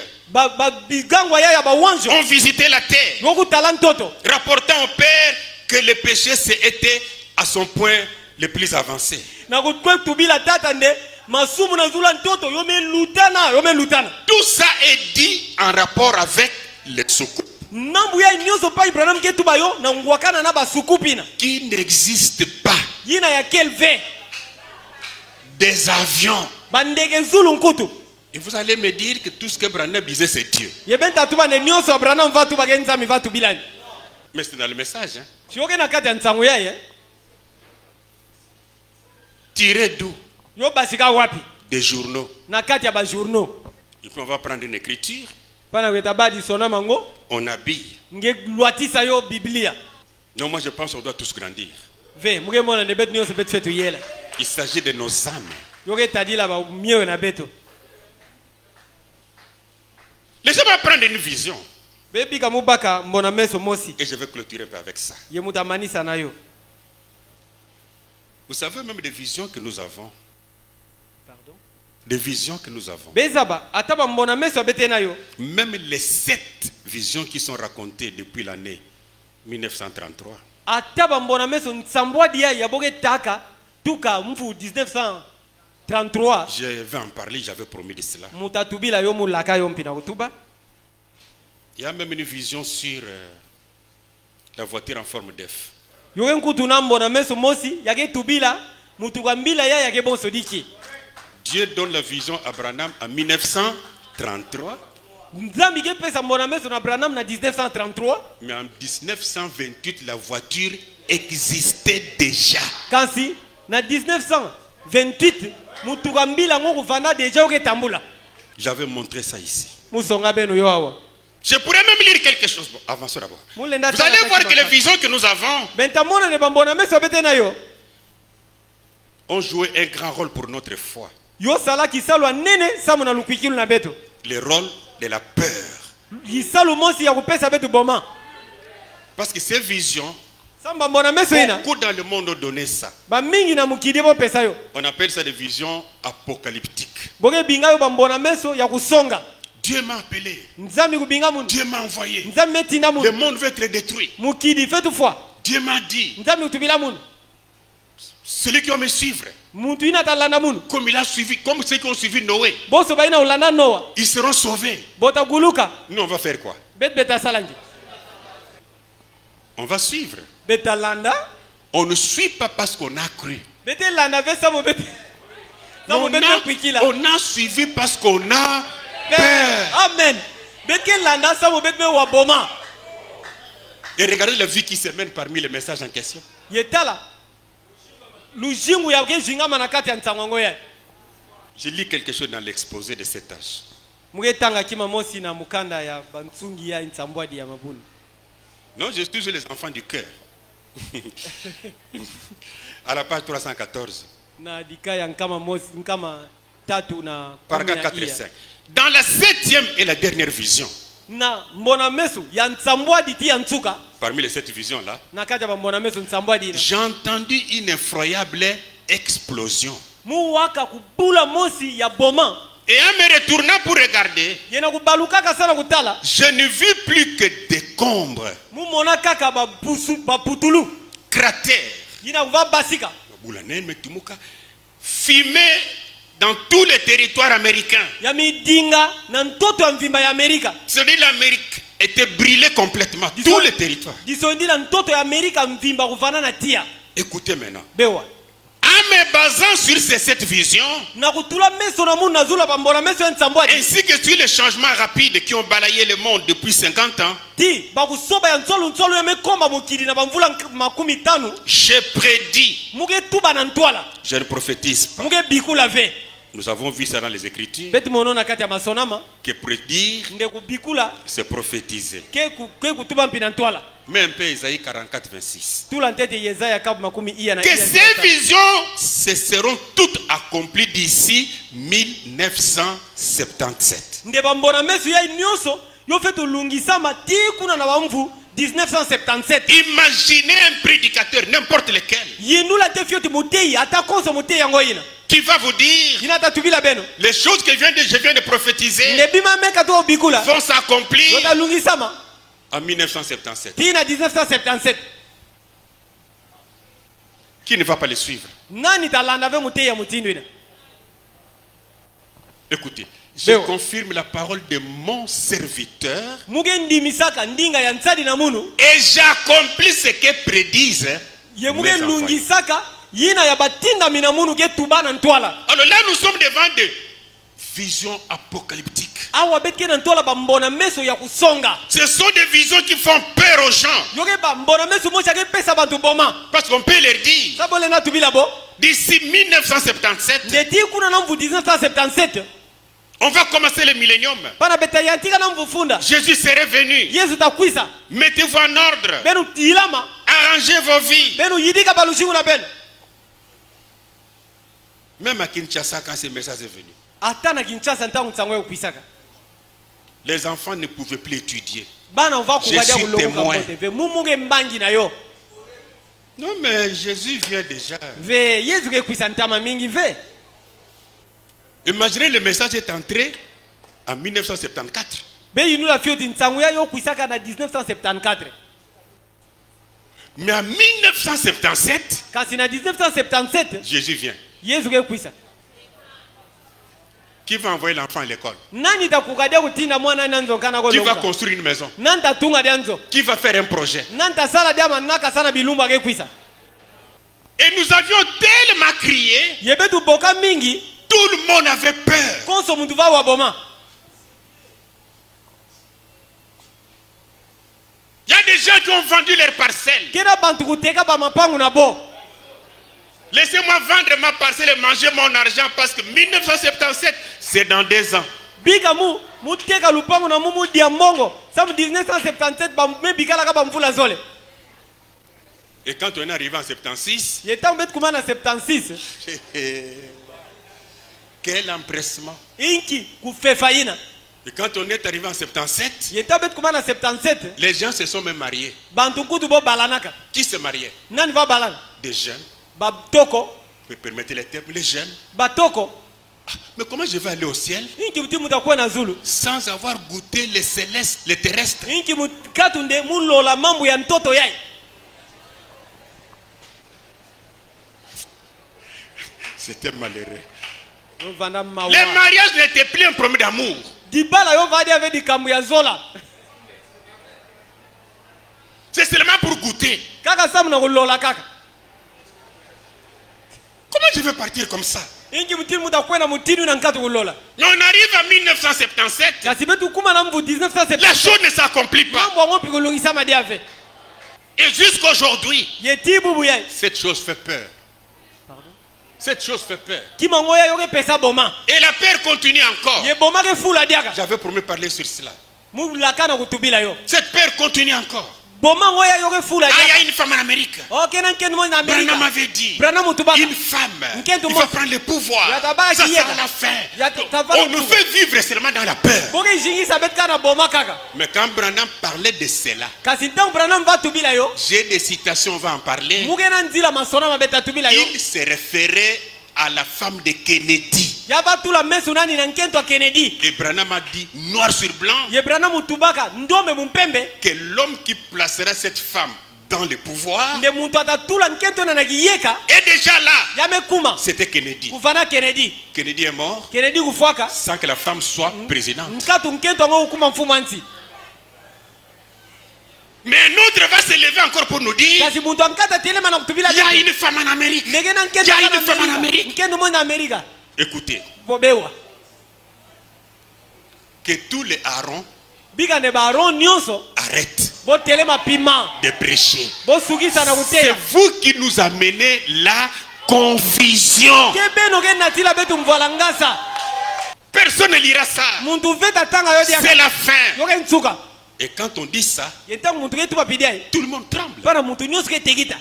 bigangwa ya bawanjo ont visité la terre, yokutala ntoto rapportant au Père que le péché était à son point le plus avancé. na kutubila tata nde masumu na zula ntoto yomelutana. Tout ça est dit en rapport avec les soukoupes nambu ya nyonso pa Ibrahim ketu bayo na ngwakana na basukupina qui n'existent pas. yina ya kelve Des avions. bandege zulu nkutu. Et vous allez me dire que tout ce que Branham disait, c'est Dieu. yebenta tuba ne nyonso Abraham vatu bagenza mi vatu bilani. Mais c'est dans le message. Hein? Shoke na kati ya nsango yaye. Tiré d'où? Yo basika wapi? Des journaux. Na kati ya ba journaux. Et puis on va prendre une écriture. Pana wetabadi sona mango. On habille. Nge lwatisa yo Biblia. Non, moi je pense qu'on doit tous grandir. Ve muge mona ne bet nyonso bet fetu yela. Il s'agit de nos âmes. Yoke tadila ba miewe na beto. Laissez-moi prendre une vision. Bebi kamubaka mbona meso mosi. Et je vais clôturer avec ça. Ye mutamanisa na yo. Vous savez même des visions que nous avons. Pardon? Des visions que nous avons. Bezaba ataba mbona meso bete na yo. Même les 7 visions qui sont racontées depuis l'année 1933. Ataba mbona meso nsambwa dia ya boge taka tuka mfu 1933. Je vais en parler, j'avais promis de cela. Mutatubila yo mulaka yo mpina kutuba. Il y a même une vision sur la voiture en forme d'œuf. Yoke nkutu na mbona meso mosi yake tubila mutuka mbila ya yake bonso diki. Dieu donne la vision à Branham en 1933. Nzambi ke pesa mbona meso na Branham na 1933. Mais en 1928, la voiture existait déjà. Kansi na 1928 mutuka mbila ngo kuvanda deja yoke tambula. J'avais montré ça ici. Musonga beno yo awa. Je pourrais même lire quelque chose. Bon, avançons d'abord. Vous allez voir que les visions que nous avons ont joué un grand rôle pour notre foi. Le rôle de la peur. Parce que ces visions, beaucoup dans le monde ont donné ça. On appelle ça des visions apocalyptiques. Dieu m'a appelé. Dieu m'a envoyé. Le monde veut être détruit. Dieu m'a dit. Celui qui va me suivre, comme il a suivi, comme ceux qui ont suivi Noé, ils seront sauvés. Nous, on va faire quoi? On va suivre. On ne suit pas parce qu'on a cru. On a suivi parce qu'on a peur. Amen. Et regardez la vie qui se mène parmi les messages en question. Je lis quelque chose dans l'exposé de cet âge. Non, je suis les enfants du cœur. À la page 314. Paragraphe 4 et 5. Dans la 7e et la dernière vision. Parmi les 7 visions-là, j'ai entendu une effroyable explosion. Et en me retournant pour regarder, je ne vis plus que des décombres, cratères, fumés dans tous les territoires américains. C'est-à-dire l'Amérique était brûlée complètement. Tous les territoires. Écoutez maintenant. En me basant sur ces 7 visions, ainsi que sur les changements rapides qui ont balayé le monde depuis 50 ans, j'ai prédit. Je ne prophétise pas. Nous avons vu ça dans les Écritures. Que prédire, c'est prophétiser. Mais un peu Isaïe 44, 26. Que ces visions se seront toutes accomplies d'ici 1977. Imaginez un prédicateur, n'importe lequel, qui va vous dire inatatubila beno les choses que je viens de prophétiser nebima meka to bikula vont s'accomplir yotalungisama en 1977. tina 1977 Qui ne va pas les suivre? nani talanda ve muteya mutindu ina Écoutez, je confirme la parole de mon serviteur mugendi misaka ndinga ya ntsadi na munu et j'accomplis ce que prédisent ye mes muge enfants. lungisaka yina ya batinda mina munu ke tubana ntwala Alors là, nous sommes devant des visions apocalyptiques. awa betke na ntwala bambona meso ya kusonga Ce sont des visions qui font peur aux gens. yoke bambona meso mocha ke pesa bantu boma Parce qu'on peut leur dire, sabole na tubila bo d'ici 1977, ndeti kuna na mvu 1977 on va commencer le millénium. pana beta yantika na mvu funda Jésus serait venu. yesu takwisa Mettez-vous en ordre. benu ilama Arrangez vos vies. benu yidika balushiku na benu Même à Kinshasa, quand ce message est venu, ata na Kinshasa ntangu tsango ya kupisaka les enfants ne pouvaient plus étudier. bana uva Je kubadia suis kulonga témoin. mbote ve mumunge mbangi na yo Non, mais Jésus vient déjà. ve yesu ke kwisa ntama mingi ve Imaginez, le message est entré en 1974. be yinula fioti ntsango ya yo kwisaka na 1974 Mais en 1977, kasi na 1977 Jésus vient. yesu ke kwisa Qui va envoyer l'enfant à l'école? nani takukadia kutinda mwana nanzo kana ko Qui va longa construire une maison? nanta tunga dianzo Qui va faire un projet? nanta sala dia manaka sana bilumba ke kwisa Et nous avions tellement crié, yebetu boka mingi tout le monde avait peur. konso muntu va wa boma Il y a des gens qui ont vendu leurs parcelles. kena bantu kuteka ba mapangu na bo Laissez-moi vendre ma parcelle et manger mon argent parce que 1977, c'est dans 2 ans. bika muteka lupangu na mumu dia mbongo samu 1977 ba mebikala ka ba mvula zole Et quand on est arrivé en 76, yetangu betu kumana 76 quel empressement. inki kufefa ina Et quand on est arrivé en 77, yetangu betu kumana 77 les gens se sont même mariés. bantu kutu bo balanaka Qui se mariait? nani va balana Des jeunes. batoko Me permettez les termes, les jeunes. batoko Mais comment je vais aller au ciel inki muti mutakuwa na zulu sans avoir goûté les célestes, les terrestres? inki mukatunde mulola mambo ya ntoto yai C'était malheureux. vanda mawa Les mariages n'étaient plus un problème d'amour. dibala yo vadi ave dikambu ya zola C'est seulement pour goûter. kaka samu na kulola kaka Comment je vais partir comme ça? inki mutini mutakwena mutini na nkatu kulola Mais on arrive en 1977, kasi betu kuma na mvu 1977 la chose ne s'accomplit pas. mambo yango pikulungisa madi ave Et jusqu'aujourd'hui, yeti bubu yai cette chose fait peur. Cette chose fait peur. kimango ya yoke pesa boma Et la peur continue encore. ye boma ke fula diaka J'avais promis de parler sur cela. mulaka na kutubila yo Cette peur continue encore. boma ngo ya yoke fula Ah, il y diaka a une femme en Amérique. okena nkendu mo na Branham Amerika avait dit, brana mutubaka une femme, Nkendu il mo- va prendre le pouvoir. Yatabaki Ça yeka. sera la fin. Yatabaki On nous pouvoir. fait vivre seulement dans la peur. boke jingisa betka na boma kaka Mais quand Branham parlait de cela, kasi ntango brana mva tubila yo j'ai des citations, on va en parler. mukena nzila masona mabeta tubila yo Il se référait à la femme de Kennedy. yaba tula mesu nani na nkento ya Kennedy Et Branham a dit, noir sur blanc, ye brana mutubaka ndombe mumpembe que l'homme qui placera cette femme dans le pouvoir nde muntu atatula nkento na nakiyeka est déjà là. yamekuma C'était Kennedy. kufana Kennedy Kennedy est mort Kennedy kufwaka sans que la femme soit présidente. nkatu nkento yango ukuma mfumu anti Mais un autre va se lever encore pour nous dire, kasi muntu amkata telema na kutubila il y a une femme en Amérique. ndenge na Il nkento y a ya une femme en na Amérique. nkento mo na Amerika Écoutez, bobewa que tous les Aaron bika ne baron nyonso arrêtent botelema pima de prêcher. bosukisa na C'est kuteya vous qui nous amenez la confusion. ke beno ke natila betu mvala ngasa Personne ne lira ça. muntu veta tanga yo dia C'est la fin. yoke ntsuka Et quand on dit ça, yentango muntu ke tuba pidia tout le monde tremble. pana muntu nyonso ke tegita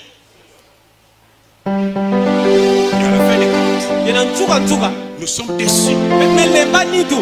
Et à la fin des comptes, yena ntsuka ntsuka nous sommes déçus. melemba nitu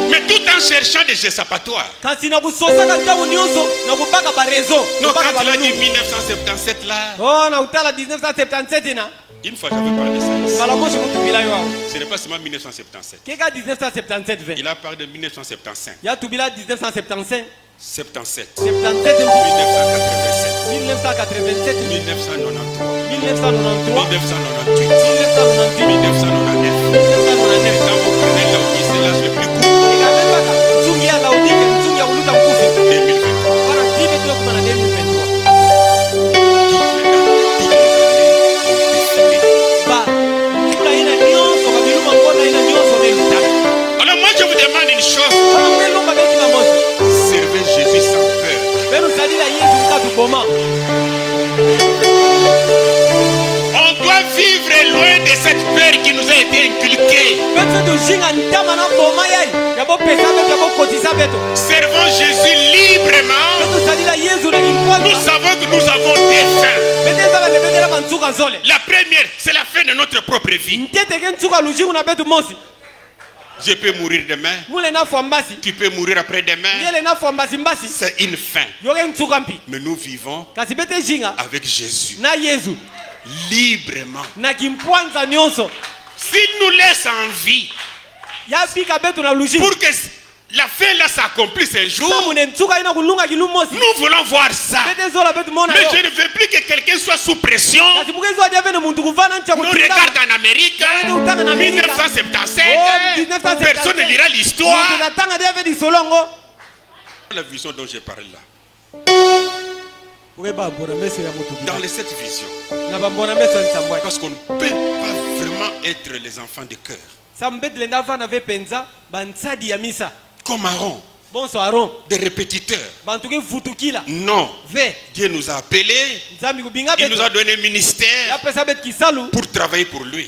Mais tout en cherchant des échappatoires. kasi na kusosaka ntango nyonso na kubaka barezo. Non, quand il a dit 1977 là, Oh, na utala 1977 na. une fois j'avais parlé de ça ici. Kala moshi kutubila yo. Ce n'est pas seulement 1977. Keka 1977 ve. Il a parlé de 1975, Ya tubila 1975. 77, 77 1987, 1987 1993, 1993 1998, 1999. Et quand vous prenez l'Odyssée, l'âge le plus court, 2023. Alors moi je vous demande une chose, servez Jésus sans peur. On doit vivre loin de cette peur qui nous a été inculquée. Servons Jésus librement. Nous savons que nous avons des fins. La première, c'est la fin de notre propre vie. Je peux mourir demain. Tu peux mourir après-demain. C'est une fin. Mais nous vivons avec Jésus librement. S'il nous laisse en vie, pour que la fin là s'accomplisse un jour, nous voulons voir ça. Mais je ne veux plus que quelqu'un soit sous pression. Nous regardons en Amérique, 1977, personne ne lira l'histoire. La vision dont j'ai parlé là. Dans les 7 visions. Parce qu'on ne peut pas vraiment être les enfants de cœur. Comme Aaron. Des répétiteurs. Non. Dieu nous a appelés. Il nous a donné un ministère pour travailler pour lui.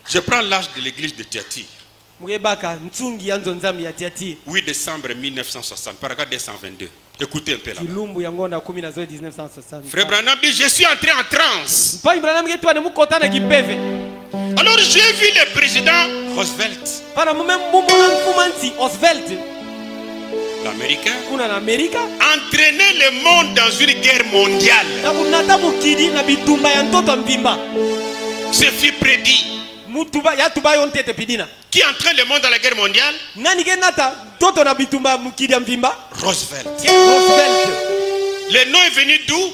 Je prends l'âge de l'église de Thyatire. 8 décembre 1960, paragraphe 222. Écoutez un peu là. Frère Branham dit, je suis entré en transe. Alors j'ai vu le président Roosevelt, l'Américain, entraîner le monde dans une guerre mondiale. Ce fut prédit. Qui entraîne le monde dans la guerre mondiale? Roosevelt. Le nom est venu d'où?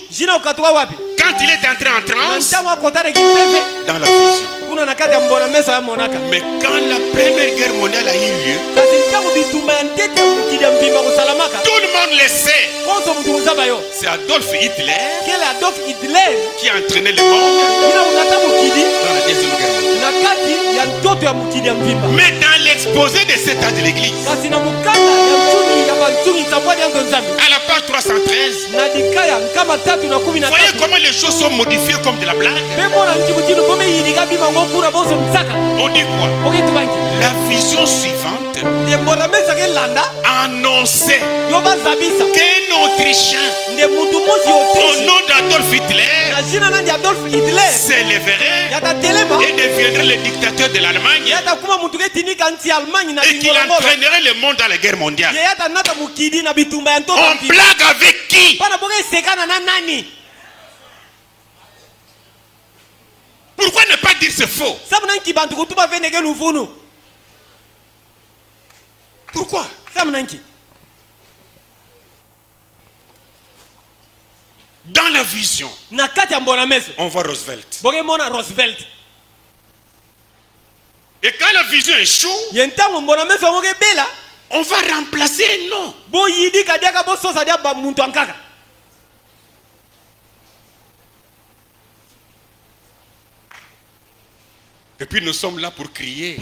Quand il est entré en transe, dans la vision. Mais quand la première guerre mondiale a eu lieu, tout le monde le sait. C'est Adolf Hitler qui a entraîné le monde dans la deuxième guerre mondiale. Mais dans l'exposé de cet âge de l'église, à la page 313, voyez comment les choses sont modifiées comme de la blague. On dit quoi? La vision suivante annonçait qu'un Autrichien au nom d'Adolf Hitler s'élèverait et deviendrait le dictateur de l'Allemagne et qu'il entraînerait le monde dans la guerre mondiale. On blague avec qui? Pourquoi ne pas dire c'est faux? Pourquoi? Dans la vision, on voit Roosevelt. Et quand la vision échoue, on va remplacer un nom. Et puis nous sommes là pour crier.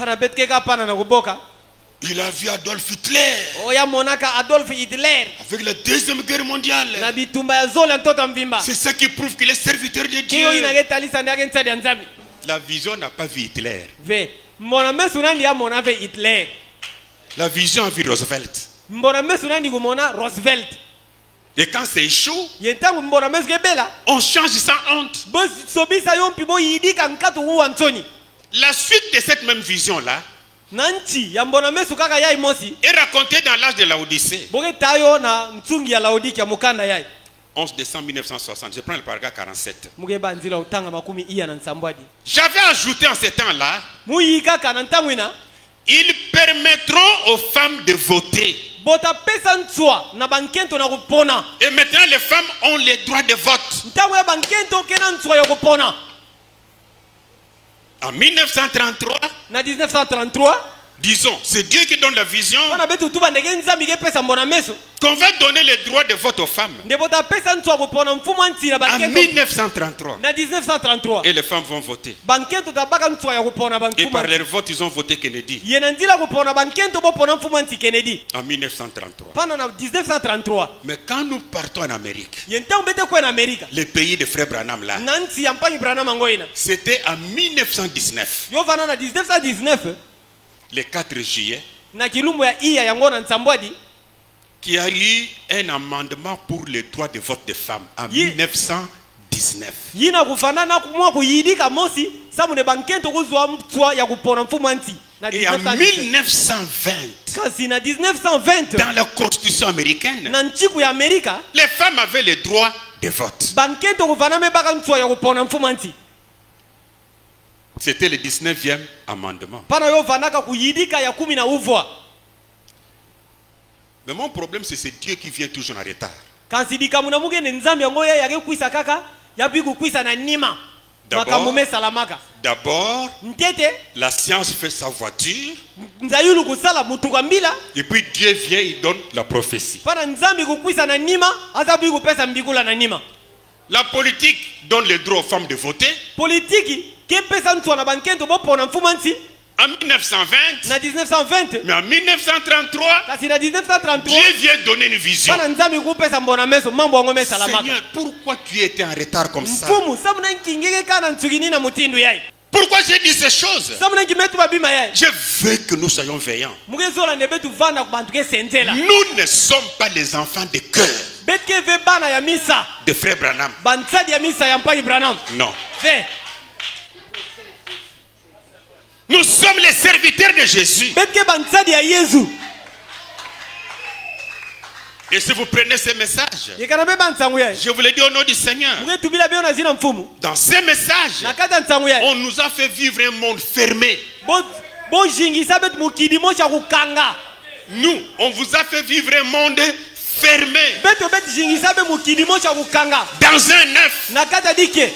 Il a vu Adolf Hitler avec la deuxième guerre mondiale. C'est ça qui prouve qu'il est serviteur de Dieu. La vision n'a pas vu Hitler. La vision a vu Roosevelt. Et quand c'est échoue, on change sans honte. La suite de cette même vision-là, nanchi ya mbona mesu kaka yai mosi est raconté dans l'âge de la Odyssée. boke tayo na mtsungi ya Laodikia mukanda yai 11 décembre 1960. Je prends le paragraphe 47. mugeba nzila utanga makumi iya na nsambwadi J'avais ajouté en ces temps-là, muyi kaka na ntangwina ils permettront aux femmes de voter. bota pesa ntswa na bankento na kupona Et maintenant, les femmes ont les droits de vote. ntango ya bankento kena ntswa ya kupona En 1933, na 1933 disons, c'est Dieu qui donne la vision wana betu tuba ndenge nzambi ke pesa mbona meso qu'on va donner les droits de vote aux femmes. nde bota pesa ntswa kupona mfumo nti na En bankento 1933. na 1933 Et les femmes vont voter. bankento tabaka ntswa ya kupona Et banfumo par leur vote, ils ont voté Kennedy. yena nzila kupona bankento bopona mfumo nti Kennedy En 1933. pana na 1933 Mais quand nous partons en Amérique, yentango bete kwa na Amerika les pays de Frère Branham là, na nti ya mpanyi Branham ngoina c'était en 1919, yo vana na 1919 le 4 juillet, na kilumbu ya iya yango na nsambwadi qu'il y a eu un amendement pour les droits de vote des femmes en Yi- 1919. yina kufanana kumwa kuyidika mosi samune bankento kuzwa mtswa ya kupona mfumo nti na Et en 1919 1920, kasi na 1920 dans la constitution américaine, na nchiku ya Amerika les femmes avaient le droit de vote. bankento kufanana baka mtswa ya kupona mfumo nti C'était le 19e amendement. pana yo vanaka kuyidika ya 10 na uvwa Mais mon problème, c'est Dieu qui vient toujours en retard. kasi dikamuna mugende nzambi yango ya yake kwisa kaka ya biku kwisa na nima D'abord- makamume salamaka D'abord, ntete la science fait sa voiture, nzayulu kusala mutuka mbila et puis Dieu vient, il donne la prophétie. pana nzambi kukwisa na nima aza biku pesa mbikula na nima La politique donne le droit aux femmes de voter. politiki ke pesa ntswa na bankento bopona mfumo nti En 1920, na 1920 mais en 1933, kasi na 1933 Dieu vient donner une vision. pana nzambi kupesa mbona meso mambo yango mesalamaka Seigneur, pourquoi tu étais en retard comme ça? mfumu samuna nkingeke kana ntsukini na mutindu yai Pourquoi j'ai dit ces choses? samuna nkimetu babima yai Je veux que nous soyons veillants. mukezola nde betu vanda kubantu kesenzela Nous ne sommes pas les enfants de cœur betke ve bana ya misa de Frère Branham. bantsadi ya misa ya mpanyi Branham Non. ve Nous sommes les serviteurs de Jésus. betke bantsadi ya Yesu Et si vous prenez ces messages, yekana be bantsangu yai je vous le dis au nom du Seigneur, muketubila byo na zina mfumu dans ces messages, na kata ntsangu yai on nous a fait vivre un monde fermé. bojingisa betu mukidimo cha kukanga Nous, on vous a fait vivre un monde fermé. betu betu jingisa be mukidimo cha kukanga Dans un œuf, na kata dike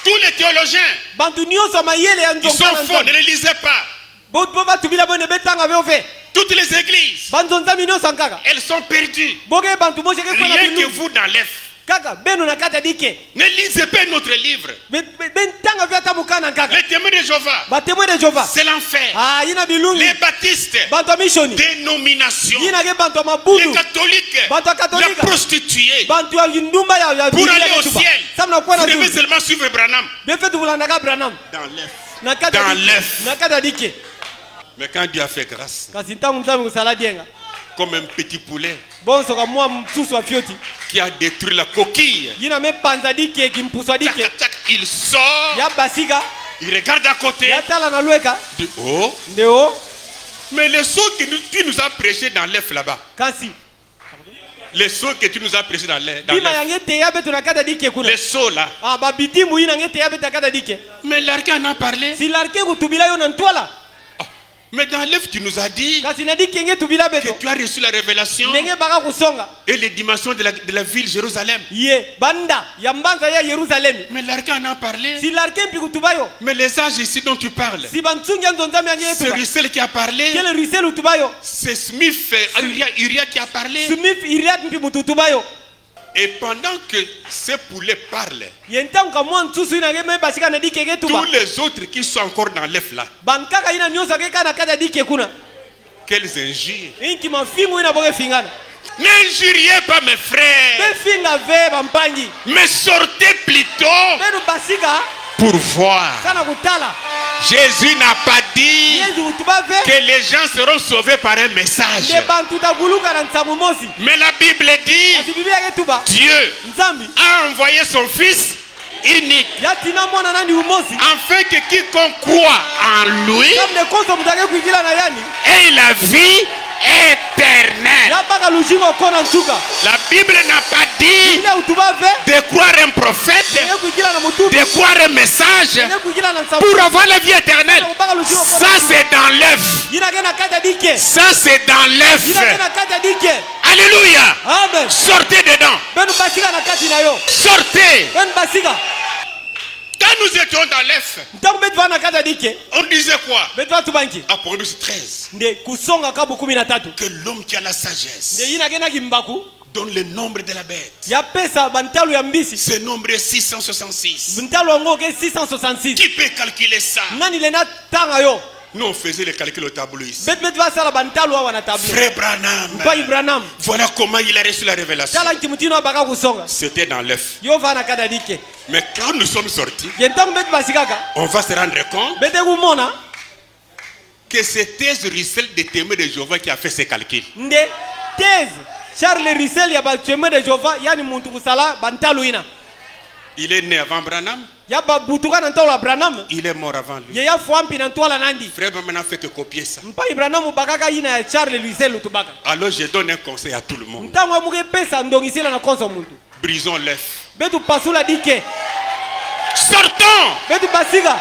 tous les théologiens, bantu nyonso mayele ya ils sont faux, ne les lisez pas. bo batubila bone betanga byo ve Toutes les églises, banzonzami nyonso nkaka elles sont perdues. boke bantu mosheke kwena Rien que binu vous dans l'œuf. kaka beno na kata dike Ne lisez pas notre livre. bentanga vyo ata mukana nkaka Les témoins de Jéhovah, batemwe de Jehova c'est l'enfer. ah yina bilungi Les baptistes, bantu ya mishoni dénomination. yina ke bantu ya Les mabudu catholiques, bantu ya la katolika prostituée. bantu ya ndumba ya Pour Biblia aller au yetu ba. ciel, samna vous kwena devez tu seulement suivre Branham befe tukulandaka Branham dans l'œuf. na kata Dans dike l'œuf. na kata dike Mais quand Dieu a fait grâce, kasi ntango nzambi kusala dienga comme un petit poulet bonsoka mwa msusu wa fyoti qui a détruit la coquille, yina mepanza dike kimpuswa tac, dike tac, tac, il sort, ya basika il regarde à côté, ya tala na lweka dit, oh, ndeo mais les sauts que tu nous as prêchés dans l'œuf là-bas, kasi les sauts que tu nous as prêchés dans l'œuf, bima yange teya betu na kata dike kuna les sauts là, ah babitimu yina nge teya betu na kata dike mais l'argent en a parlé. silarke kutubila yo na ntwala Ah, mais dans l'œuf, tu nous as dit kasi na dike nge tubila que betu tu as reçu la révélation ndenge baka kusonga et les dimensions de la ville Jérusalem. ye banda ya mbanza ya Yerusalemi Mais l'argent en a parlé. silarke mpi kutubayo Mais les âges ici dont tu parles, si bantsungi ya nzonzami yange c'est yetuba Russell qui a parlé, kele ruisel utubayo c'est Smith, Uriah qui a parlé. smith iriat mpi mutu utubayo Et pendant que ces poulets parlent, ye ntango ka mwa nsusu ina nge me basika na dike ke tuba tous les autres qui sont encore dans l'œuf là, bankaka ina nyonso ke kana kata dike kuna quelles injures. inki mafingu ina boke fingana N'injuriez pas mes frères, be finga ve bampangi mais sortez plutôt benu basika pour voir. kana kutala Jésus n'a pas dit yesu utuba ve que les gens seront sauvés par un message. nde bantu taguluka na nsamu mosi Mais la Bible dit, kasi biblia ke tuba Dieu nzambi a envoyé son fils unique, yatina mwana nandi umosi afin que quiconque croit en lui kamne koso mutake kuikila na yani ait la vie éternelle. yabaka lushingo kona nsuka La Bible n'a pas dit ile utubave de croire un prophète, ile kuikila na mutubi de croire un message ile kuikila na nsabu pour avoir la vie éternelle. Ça c'est dans l'œuf. yina kena kata dike Ça c'est dans l'œuf. yina kena kata dike Alléluia. amen Sortez dedans. benu basika na kati na yo Sortez. benu basika Quand nous étions dans l'œuf, ntangu betu vana kata dike on disait quoi? betu vatu banki Apocalypse 13. nde kusonga kabu 13 Que l'homme qui a la sagesse nde yina kena kimbaku donne le nombre de la bête. ya pesa bantalu ya mbisi Ce nombre est 666. ntalu yango ke 666 Qui peut calculer ça? nani lena tanga yo Nous on faisait le calcul au tableau ici. betu betu vasala bantalu awa na tableau Frère Branham, mpa Ibrahim voilà comment il a reçu la révélation. tala nti mutino abaka kusonga C'était dans l'œuf. yo vana kata dike Mais quand nous sommes sortis, ye ntangu betu basikaka on va se rendre compte bete kumona que c'était Russell des témoins de Jéhovah qui a fait ces calculs. nde thèse Charles Russell ya bacheme de Jehova yani muntu kusala bantalu ina Il est né avant Branham, ya babutuka na ntolo Branham il est mort avant lui. ye ya fwampi na ntwala nandi Frère Branham n'a fait que copier ça. mpa Ibrahim bakaka ina ya Charles Russell tubaka Alors je donne un conseil à tout le monde. ntango amuke pesa ndongisila na konso muntu Brisons l'œuf. betu pasula dike Sortons. betu basika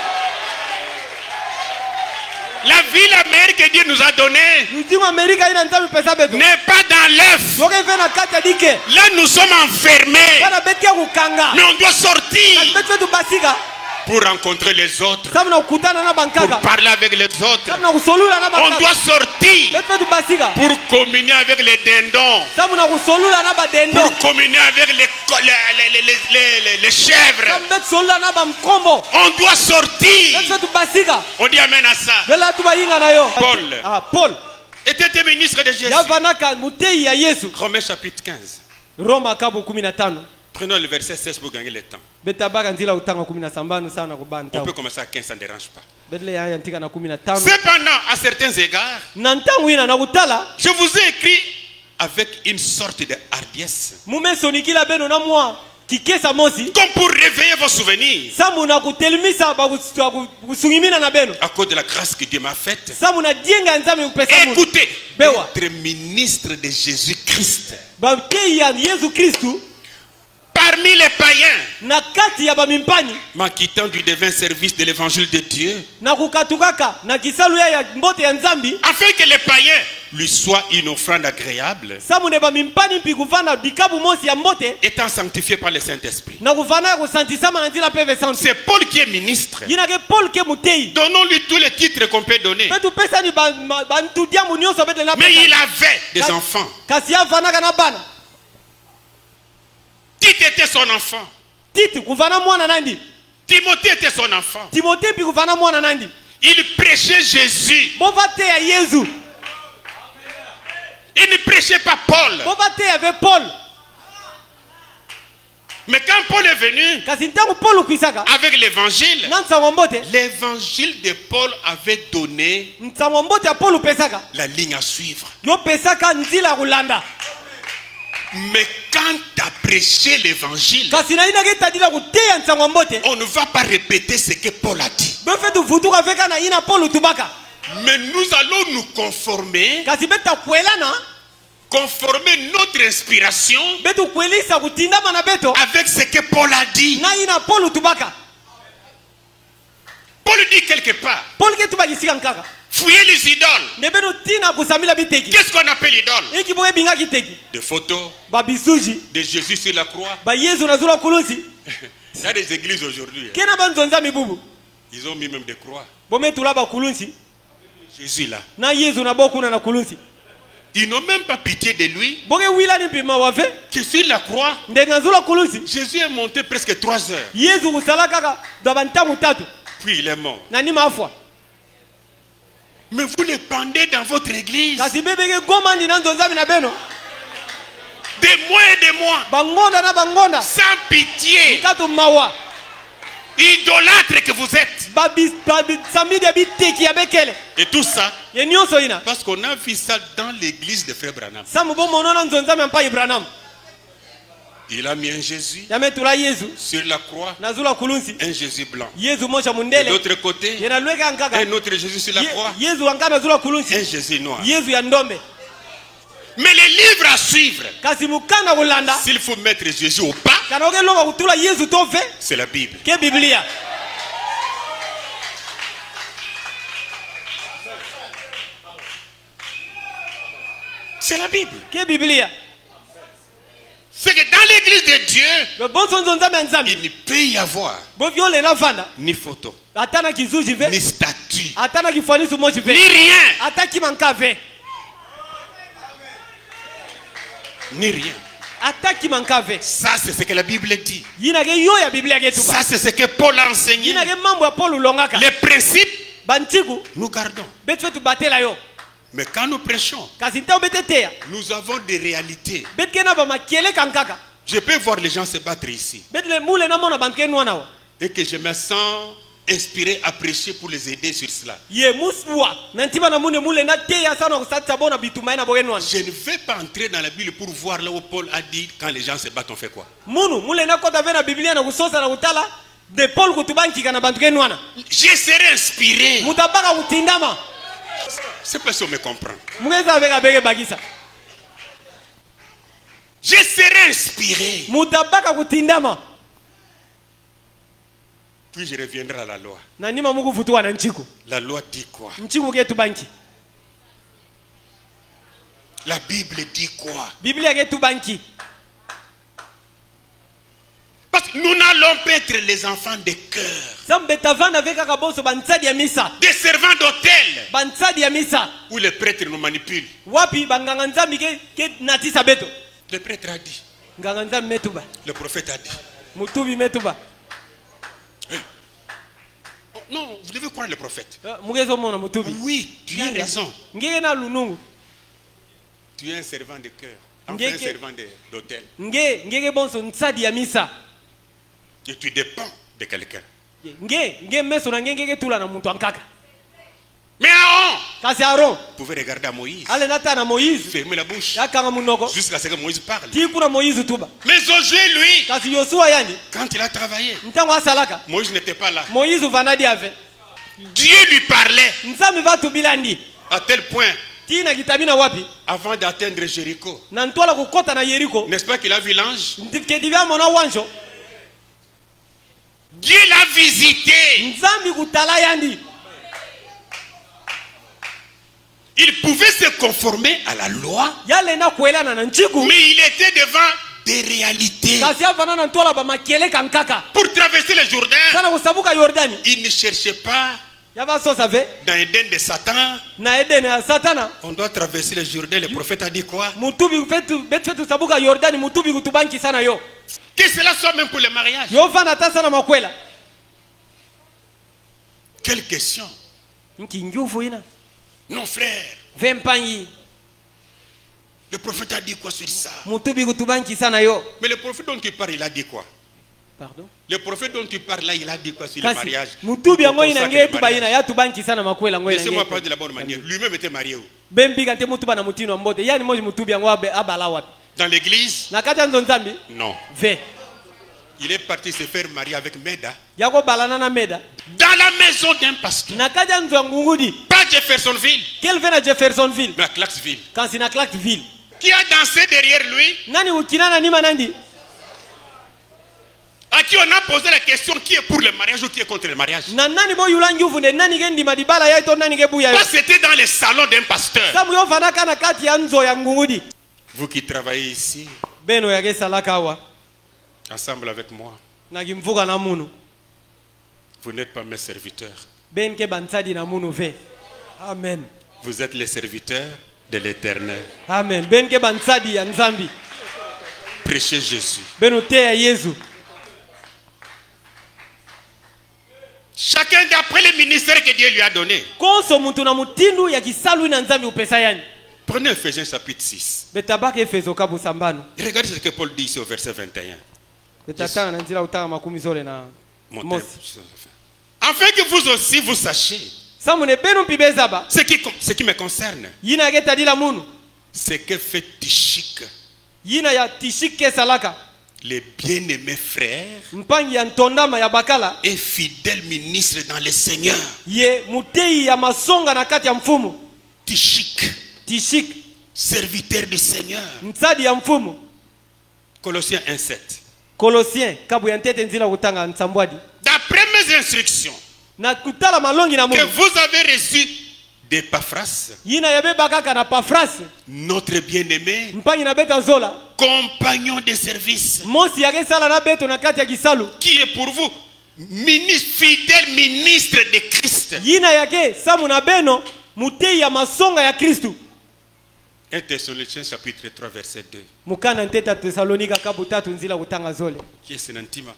La vie la meilleure que Dieu nous a donnée lutingo Amerika ina ntabi pesa betu n'est pas dans l'œuf. yoke ife na kati ya dike Là nous sommes enfermés. bana beti ya kukanga Mais on doit sortir betu betu basika pour rencontrer les autres, sabu na kukutana na pour bankaka parler avec les autres. sabu na kusolula na On bankaka doit sortir betu betu basika pour communier avec les dindons, sabu na kusolula na badendo pour communier avec les chèvres. sabu betu solula na bamkombo On doit sortir. betu betu basika On dit amen à ça. bela tu bayinga na yo Paul Paul était ministre de Jésus. yavanaka mutei ya Yesu Romains chapitre 15. Roma kabu 15 Prenons le verset 16 pour gagner le temps. betabaka nzila utanga 17 sana kubana On tawo peut commencer à 15, ça ne dérange pas. betle ya ntika na 15 Cependant, à certains égards, na ntangu ina na kutala je vous ai écrit avec une sorte de hardiesse, mumesonikila beno na mwa kikesa mosi comme pour réveiller vos souvenirs, samu na kutelimisa kusungimina na beno à cause de la grâce que Dieu m'a faite. samu na dienga nzame kupesa mungu Écoutez, Bewa. être ministre de Jésus-Christ bamtei ya Yesu Kristu parmi les païens, na kati ya bamimpanyi m'acquittant du divin service de l'évangile de Dieu, na kukatukaka na kisalu ya mbote ya nzambi afin que les païens lui soient une offrande agréable, samu ne bamimpani mpi kuvana bikabu mosi ya mbote étant sanctifié par le Saint-Esprit. na kuvana ya kusantisama na nzila peve santi C'est Paul qui est ministre. yina ke Paul ke mutei Donnons-lui tous les titres qu'on peut donner. betu pesa ni bantu diamu nyonso bete na Mais il avait des enfants. kasi avanaka na bana Tite était son enfant. titi kuvana mwana nandi Timothée était son enfant. Timothée mpi kuvana mwana nandi Il prêchait Jésus. bova te ya Yesu Il ne prêchait pas Paul. bova te ya ve Paul Mais quand Paul est venu kasi ntangu Paul kwisaka avec l'évangile, na nsango mbote l'évangile de Paul avait donné nsango mbote ya Paul pesaka la ligne à suivre. yo pesaka nzila ya kulanda Mais quand tu as prêché l'évangile, kasi na ina ke tadila kuteya nsango mbote on ne va pas répéter ce que Paul a dit. befe tuvutuka veka na ina Paul tubaka Mais nous allons nous conformer, kasi beta kwelana conformer notre inspiration betu kwelisa kutindama na beto avec ce que Paul a dit. na ina Paul tubaka Paul dit quelque part, Paul ke tubakisika nkaka fouillez les idoles. ne beno tina kusamila biteki Qu'est-ce qu'on appelle idole? iki boye binga kiteki Des photos babisuji de Jésus sur la croix. ba Yesu na zula kulusi Il y a des églises aujourd'hui, kena banzonza mibubu ils ont mis même des croix. bometula bakulusi Jésus là. na Yesu na bokuna na kulusi Ils n'ont même pas pitié de lui. boke wilani mpima wafe Que sur la croix, ndenga zula kulusi Jésus est monté presque 3 heures. Yesu kusala kaka daba ntamu tatu Puis il est mort. na nima afwa Mais vous le pendez dans votre église. kasi bebeke gomandi na nzonzami na beno Des mois et des mois. bangonda na bangonda Sans pitié. tatu mawa Idolâtre que vous êtes. samidi ya biteki ya bekele Et tout ça, ye nyonso ina parce qu'on a vu ça dans l'église de Frère Branham. samu bomonona nzonzami ya mpa Ibrahim Il a mis un Jésus yametula yezu sur la croix, nazula kulunsi un Jésus blanc. yezu moja De mundele l'autre côté, yena lweka nkaka un autre Jésus sur la croix, yezu anga nazula kulunsi un Jésus noir. yezu ya ndombe. Mais les livres à suivre, kasi mukana kulanda s'il faut mettre Jésus au pas, kana okelonga kutula yezu tove c'est la Bible. ke biblia. C'est la Bible. ke biblia. C'est que dans l'église de Dieu, le bon sonzo nzambe ya nzambe il ne peut y avoir boviole na vanda ni photo, ata na kizuji ve ni statue, ata na kifanisi moji ni ve rien, ata kimanka ve ni rien. ata kimanka ve. Ça, c'est ce que la Bible dit. yina ke yo ya biblia ke tuba Ça, c'est ce que Paul a enseigné. yina ke mambo ya Paul ulongaka Les principes, bantiku nous gardons. betu fetu batela yo Mais quand nous prêchons, kasi ntango beteteya nous avons des réalités. betu ke na bamakele kankaka Je peux voir les gens se battre ici betu le mule na mona bantu ke nwana wa et que je me sens inspiré à prêcher pour les aider sur cela. ye muswa na ntima na mune mule na teya sana kusatisa bona bitumai na boke nwana Je ne vais pas entrer dans la Bible pour voir là où Paul a dit quand les gens se battent, on fait quoi. munu mule na kota ve na biblia na kusosa na kutala de Paul kutubankika na bantu ke nwana Je serai inspiré. mutabaka kutindama C'est pas si on me comprend. mungeza veka beke bakisa Je serai inspiré. mutabaka kutindama Puis je reviendrai à la loi. na nima muku futuwa na nchiku La loi dit quoi? nchiku ke tubanki La Bible dit quoi? biblia ke tubanki Parce que nous n'allons pas être les enfants de cœur, sambe tavana veka kaboso bantsadi ya misa des servants d'hôtel, bantsadi ya misa où les prêtres nous manipulent. wapi banganga nzambi ke natisa beto Le prêtre a dit, nganga nzambi metuba le prophète a dit. mutubi metuba Oh, non, vous devez croire le prophète. mugezo mona mutubi Oui, tu as raison. ngeke na lunungu Tu es un servant de cœur, enfin un Ngeke- servant d'hôtel. ngeke bonso ntsadi ya misa Et tu dépends de quelqu'un. nge meso na ngeke tula na muntu ankaka Mais Aaron, kasi Aaron vous pouvez regarder à Moïse, ale nata na Moïse fermer la bouche yakanga munoko jusqu'à ce que Moïse parle. ti kuna Moïse tuba Mais Josué, lui, kasi Yosua yani quand il a travaillé, ntango asalaka Moïse n'était pas là. Moïse vanadi ave Dieu lui parlait nzambi vatubilandi à tel point, tina kitabi na wapi avant d'atteindre Jéricho. na ntwala kukota na Yeriko N'est-ce pas qu'il a vu l'ange? kedivya mona wanjo Dieu l'a visité. nzambi kutala yandi Il pouvait se conformer à la loi, yale na kuelana na nchiku mais il était devant des réalités. kasi avana na ntwala bamakele kankaka Pour traverser le Jourdain, sana kusabuka Yordani il ne cherchait pas yavasosa ve dans Éden de Satan. na Edene ya Satana On doit traverser le Jourdain. Le prophète a dit quoi? mutubi fetu betu fetu sabuka Yordani mutubi kutubanki sana yo Que cela soit même pour le mariage. yo vana ta sana makwela Quelle question? nkinjufu ina Non, frère. vempanyi Le prophète a dit quoi sur ça? mutubi kutubanki sana yo. Mais le prophète dont tu parles, il a dit quoi? Pardon? Le prophète dont tu parles là, il a dit quoi sur le Kasi mariage? mutubi yango ina Consacre nge le tuba mariage. ina ya tubanki sana makwela ngwe Laissez-moi ina parler de la bonne manière. Lui-même était marié où? bembi kante mutuba na mutino mbote yani moji mutubi yango abala wapi Dans l'église? na kati ya nzambi Non. ve Il est parti se faire marier avec Meda yako balana na meda dans la maison d'un pasteur. na kati ya nzo ya ngungudi Pas Jeffersonville, kel ve na Jeffersonville mais à Clarksville. kansi na Clarksville Qui a dansé derrière lui, nani ukinana nima nandi à qui on a posé la question qui est pour le mariage ou qui est contre le mariage. na nani bo yula njuvu ne nani ge ndima dibala ya to nani ge buya yo Parce que c'était dans le salon d'un pasteur. sabu yo fana kana kati ya nzo ya ngungudi Vous qui travaillez ici, beno ya ge salaka wa ensemble avec moi, na gimvuka na munu vous n'êtes pas mes serviteurs. ben ke bansadi na munu ve amen Vous êtes les serviteurs de l'Éternel. amen ben ke bansadi ya nzambi Prêchez Jésus. beno te ya Yesu Chacun d'après le ministère que Dieu lui a donné. konso muntu na mutindu ya kisalu na nzambi upesa yani Prenez Ephésiens chapitre 6. betabaka efeso kabu sambano Regardez ce que Paul dit ici au verset 21. betatanga na nzila utanga makumi zole na Montez. mosi Afin que vous aussi vous sachiez samune benu pibezaba ce qui me concerne. yina ge tadila munu Ce que fait Tichik yina ya tishike salaka les bien-aimés frères mpangi ya ntondama ya bakala et fidèles ministres dans le Seigneur, ye mutei ya masonga na kati ya mfumu Tichik, Tishik serviteur du Seigneur. mtsadi ya mfumu. Colossiens 1:7. Colossiens kabu ya ntete nzila kutanga nsambwadi D'après mes instructions na kutala malongi na que Mungu vous avez reçues d'Epaphras, yina yabeba kaka na Pafras notre bien-aimé, mpangi na beta zola compagnon de service, mosi yake sala na beto na kati ya kisalu qui est pour vous ministre, fidèle ministre de Christ. yina yake samu na beno mutei ya masonga ya Kristu. 1 Thessaloniciens chapitre 3 verset 2. Mukana nteta Thessalonika kabu tatu nzila kutanga zole. Qui est Senantima?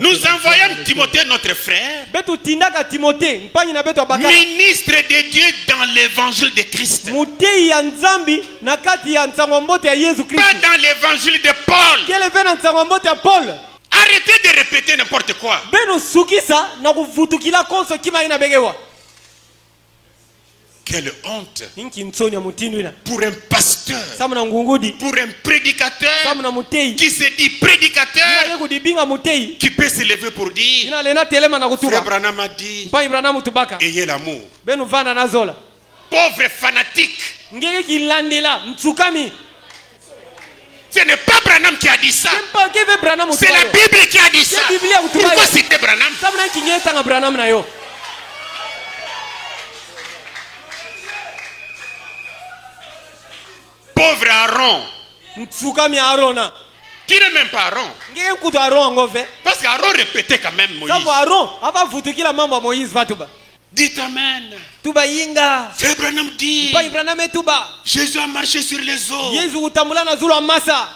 Nous envoyons Timothée, notre frère, Betu tindaka Timothée mpangi na beto abakala ministre de Dieu dans l'évangile de Christ. mutei ya nzambi na kati ya nsangombote ya Yesu Pas Kristu. dans l'évangile de Paul. Kele vena nsangombote ya Paul. Arrêtez de répéter n'importe quoi. Beno sukisa na kuvutukila konso kima ina begewa. Quelle honte Inki nsoni ya mutindu ina. pour un pasteur, Samu na ngungudi. pour un prédicateur Samu na mutei. qui se dit prédicateur, Ina yeko dibinga mutei. qui peut se lever pour dire, Ina lena telema na Frère kutuba. Branham a dit, Mpangi Branham tubaka. ayez l'amour. Benu vana na zola. Pauvre fanatique. Ngeke kilandela mtsukami. Ce n'est pas Branham qui a dit ça. Kempa keve Branham C'est la tubayo. Bible qui a dit ça. C'est la Bible qui a dit ça. Pourquoi citer Branham? Samu na kinyeta nga Branham na yo. Pauvre Aaron, Mtsukami Arona. qui n'est même pas Aaron. Ngeke kutu Aron ngove. Parce qu'Aaron répétait quand même Moïse. Sabu Aron aba vutukila mambo ya Moïse vatuba. Dites Amen. Tuba yinga. Frère Branham dit, Mpangi Branham tuba. Jésus a marché sur les eaux. Yesu utambula na zulu amasa.